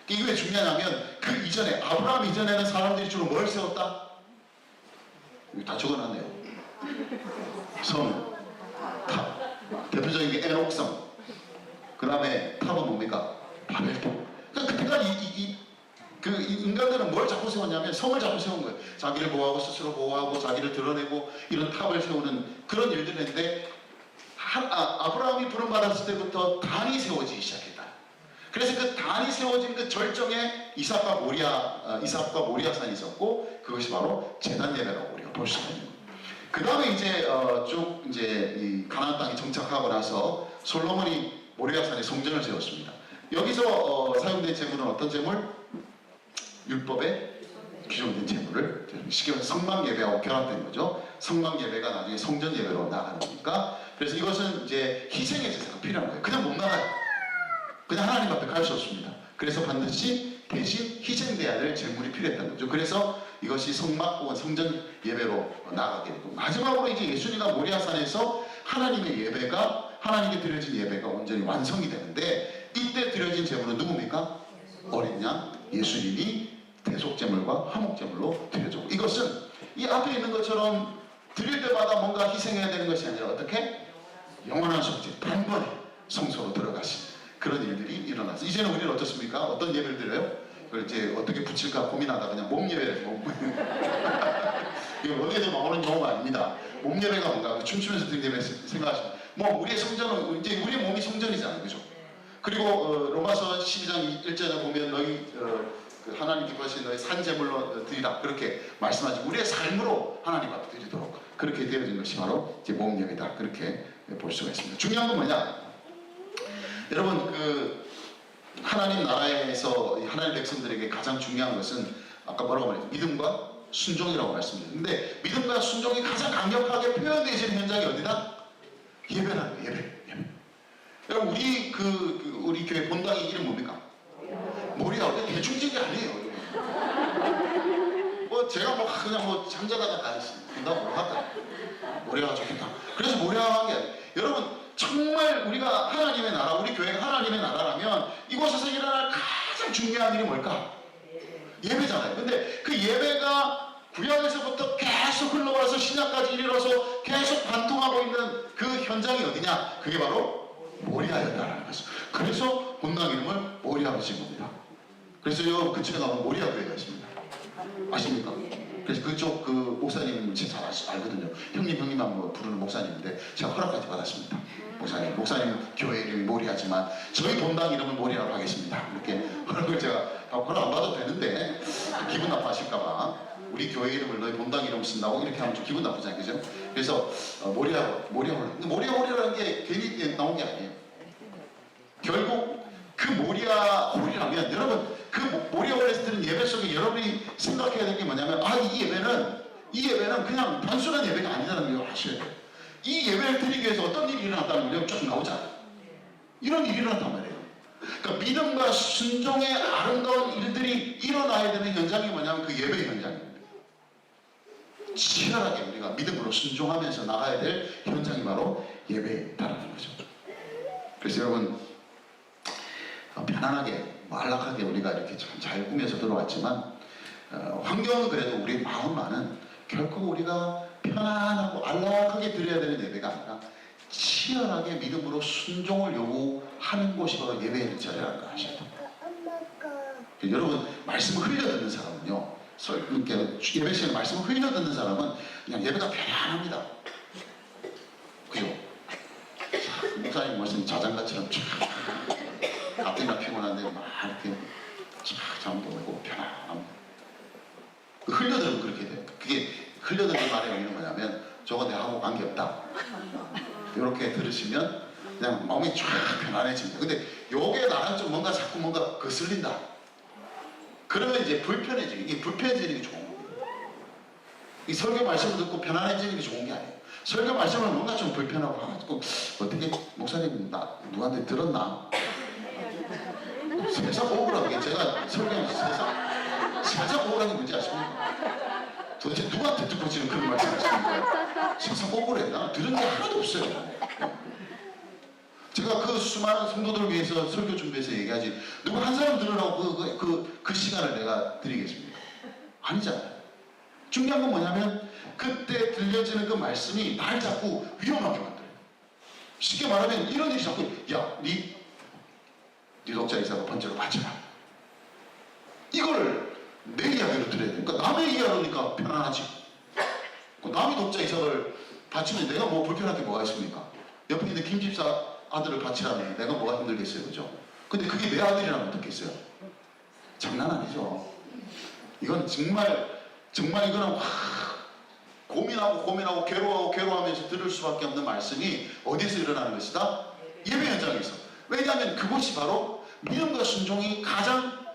이게 왜 중요하냐면 그 이전에 아브라함 이전에는 사람들이 주로 뭘 세웠다? 여기 다 적어놨네요. 성, 탑. 대표적인 게 에녹성. 그 다음에 탑은 뭡니까? 바벨탑. 그러니까 그때까지 그 인간들은 뭘 자꾸 세웠냐면 성을 자꾸 세운 거예요. 자기를 보호하고 스스로 보호하고 자기를 드러내고 이런 탑을 세우는 그런 일들을 했는데 아브라함이 부름받았을 때부터 단이 세워지기 시작했다. 그래서 그 단이 세워진 그 절정에 이삭과 모리아산이 있었고 그것이 바로 제단 예배라고 우리가 볼 수가 있는 거예요. 그 다음에 이제 쭉 이제 이 가나안 땅에 정착하고 나서 솔로몬이 모리아산에 성전을 세웠습니다. 여기서 사용된 제물은 어떤 제물? 율법에 규정된 제물을 쉽게 말해서 성막 예배하고 결합된 거죠. 성막 예배가 나중에 성전 예배로 나가는 거니까. 그래서 이것은 이제 희생의 제사가 필요한 거예요. 그냥 못 나가요. 그냥 하나님 앞에 갈 수 없습니다. 그래서 반드시 대신 희생돼야 될 제물이 필요했다는 거죠. 그래서 이것이 성막 혹은 성전 예배로 나가게 되고, 마지막으로 이제 예수님과 모리아산에서 하나님께 드려진 예배가 온전히 완성이 되는데, 이때 드려진 제물은 누굽니까? 어린 양 예수님이 대속제물과 화목제물로 드려지고, 이것은 이 앞에 있는 것처럼 드릴 때마다 뭔가 희생해야 되는 것이 아니라 어떻게? 영원한 속죄, 단번에 성소로 들어가신 그런 일들이 일어나서 이제는 우리는 어떻습니까? 어떤 예배를 드려요? 그걸 이제 어떻게 붙일까 고민하다 그냥 몸 예배를 이거 어디에서 나오는 경우가 아닙니다. 몸 예배가 뭔가 춤추면서 드린 예배 생각하시면 우리의 성전은 이제 우리 몸이 성전이잖아요, 그죠? 그리고 로마서 12장 1절에 보면 너희 그 하나님 기뻐하시는 너희 산제물로 드리라 그렇게 말씀하시고 우리의 삶으로 하나님 앞에 드리도록 그렇게 되어진 것이 바로 이제 몸 예배다 그렇게 볼 수가 있습니다. 중요한 건 뭐냐? 여러분, 하나님 나라에서 하나님 백성들에게 가장 중요한 것은 아까 뭐라고 말했죠? 믿음과 순종이라고 말씀드렸는데, 믿음과 순종이 가장 강력하게 표현되어지는 현장이 어디다? 예배라는 거예요. 예배. 여러분, 우리 교회 본당의 이름 뭡니까? 모리아. 대중적이 아니에요. 제가 뭐 그냥 뭐 잠자다가 가겠습니다. 뭐 할까? 모리아가 좋겠다. 그래서 모리아가 한 게 아니에요. 여러분 정말 우리가 하나님의 나라, 우리 교회가 하나님의 나라라면 이곳에서 일어날 가장 중요한 일이 뭘까? 예배잖아요. 근데 그 예배가 구약에서부터 계속 흘러와서 신약까지 이르러서 계속 관통하고 있는 그 현장이 어디냐? 그게 바로 모리아였다라는 거죠. 그래서 본당 이름을 모리아로 지은 겁니다. 그래서 요 근처에 가면 모리아 교회가 있습니다. 아십니까? 그래서 그쪽 그 목사님 제가 잘 알거든요. 형님만 뭐 부르는 목사님인데 제가 허락까지 받았습니다. 목사님 교회 이름이 모리아지만 저희 본당 이름은 모리아로 하겠습니다. 이렇게 허락을 제가 허락 안 받아도 되는데 기분 나빠하실까봐 우리 교회 이름을 너희 본당 이름 쓴다고 이렇게 하면 좀 기분 나쁘잖아요, 그죠? 그래서 모리아홀이라는 게 괜히 나온 게 아니에요. 결국 그 모리아홀이라면 여러분 그 모리아홀에서 드는 예배 속에 여러분이 생각해야 될 게 뭐냐면 이 예배는 그냥 단순한 예배가 아니라는 걸 아셔야 돼요. 이 예배를 드리기 위해서 어떤 일이 일어났다는 걸 쭉 나오잖아요. 이런 일이 일어났단 말이에요. 그러니까 믿음과 순종의 아름다운 일들이 일어나야 되는 현장이 뭐냐면 그 예배 현장입니다. 치열하게 우리가 믿음으로 순종하면서 나가야 될 현장이 바로 예배다라는 거죠. 그래서 여러분 편안하게 안락하게 우리가 이렇게 참 잘 꾸며서 들어왔지만 환경은 그래도 우리 마음만은 결코 우리가 편안하고 안락하게 드려야 되는 예배가 아니라 치열하게 믿음으로 순종을 요구하는 곳이 바로 예배의 자리라는 걸 아셔야 됩니다. 여러분 말씀을 흘려 듣는 사람은요, 예배 시간에 말씀을 흘려 듣는 사람은 그냥 예배가 편안합니다. 그죠? 목사님 말씀 자장가처럼 쫙 가뜩이나 피곤한데 막 이렇게 쫙 잠도 오고 편안합니다. 흘려들으면 그렇게 돼요. 그게 흘려듣는 말의 의미는 뭐냐면 저거 내하고 관계없다. 이렇게 들으시면 그냥 마음이 쫙 편안해집니다. 근데 요게 나랑 좀 뭔가 자꾸 뭔가 거슬린다. 그러면 이제 불편해지는 게 좋은 겁니다. 이 설교 말씀을 듣고 편안해지는 게 좋은 게 아니에요. 설교 말씀을 뭔가 좀 불편하고 어떻게 목사님 누구한테 들었나? 세상 억울한 게 제가 설교하면서 세상 억울한 게 뭔지 아십니까? 도대체 누구한테 듣고 지금 그런 말씀 하시는 거예요? 세상 억울해. 나 들은 게 하나도 없어요. 제가 그 수많은 성도들을 위해서 설교 준비해서 얘기하지 누구 한 사람 들으라고 그 시간을 내가 드리겠습니까? 아니잖아요. 중요한 건 뭐냐면 그때 들려지는 그 말씀이 날 자꾸 위험하게 만들어요. 쉽게 말하면 이런 일이 자꾸 네 독자 이사가 번째로 바쳐라. 이걸 내 이야기로 들어야 되니까 남의 이야기니까 편안하지. 남의 독자 이사를 바치면 내가 뭐 불편한 게 뭐가 있습니까? 옆에 있는 김집사 아들을 바치라면 내가 뭐가 힘들겠어요, 그죠? 근데 그게 내 아들이라면 어떻겠어요? 장난 아니죠. 이건 정말 이거는 고민하고 괴로워하면서 들을 수밖에 없는 말씀이 어디서 일어나는 것이다? 예배 현장에서. 왜냐하면 그곳이 바로 믿음과 순종이 가장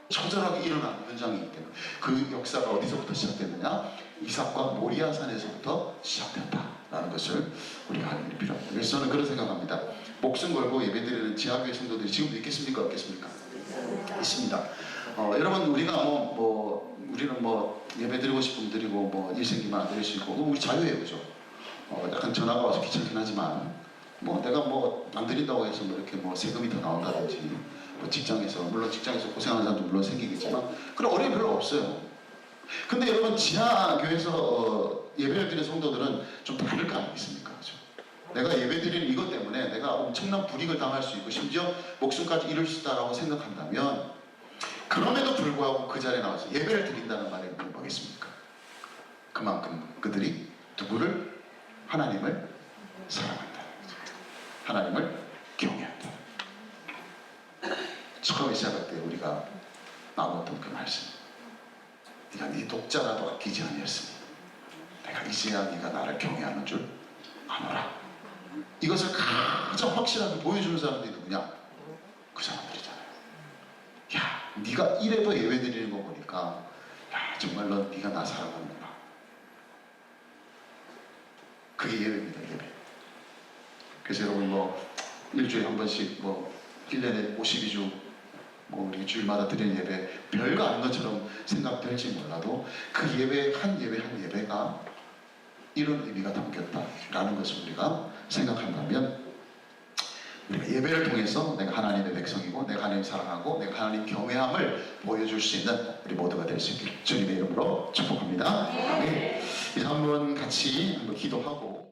처절하게 일어나는 현장이기 때문에 그 역사가 어디서부터 시작됐느냐? 이삭과 모리아산에서부터 시작됐다라는 것을 우리가 하는 일이 필요합니다. 그래서 저는 그런 생각합니다. 목숨 걸고 예배드리는 지하교회 성도들이 지금도 있겠습니까? 없겠습니까? 있습니다. 여러분 우리가 우리는 예배드리고 싶으면 드리고 일 생기면 안 드릴 수 있고 우리 자유예요, 그죠? 약간 전화가 와서 귀찮긴 하지만 내가 안 드린다고 해서 이렇게 세금이 더 나온다든지 직장에서 물론 직장에서 고생하는 사람도 물론 생기겠지만 그런 어려움이 별로 없어요. 근데 여러분 지하교회에서 예배를 드리는 성도들은 좀 다를 거 아니겠습니까? 그죠? 내가 예배드리는 이것 때문에 내가 엄청난 불이익을 당할 수 있고 심지어 목숨까지 잃을 수 있다라고 생각한다면 그럼에도 불구하고 그 자리에 나와서 예배를 드린다는 말의 의미는 뭐겠습니까? 그만큼 그들이 누구를? 하나님을 사랑한다. 하나님을 경외한다. 처음에 시작할 때 우리가 나눴던 그 말씀, 네가 네 독자라도 아끼지 아니었으니 내가 이제야 네가 나를 경외하는 줄 아노라. 이것을 가장 확실하게 보여주는 사람들이 누구냐? 그 사람들이잖아요. 야, 네가 이래도 예배 드리는 거 보니까 정말 넌 네가 나 사랑하는구나. 그게 예배입니다. 예배. 그래서 여러분 일주일에 한 번씩 1년에 52주 뭐 우리 주일마다 드리는 예배 별거 아닌 것처럼 생각될지 몰라도 그 예배 한 예배가 이런 의미가 담겼다라는 것을 우리가 생각한다면 우리가 예배를 통해서 내가 하나님의 백성이고 내가 하나님 사랑하고 내가 하나님 경외함을 보여줄 수 있는 우리 모두가 될 수 있기를 주님의 이름으로 축복합니다. 아멘. 이제 한번 같이 한번 기도하고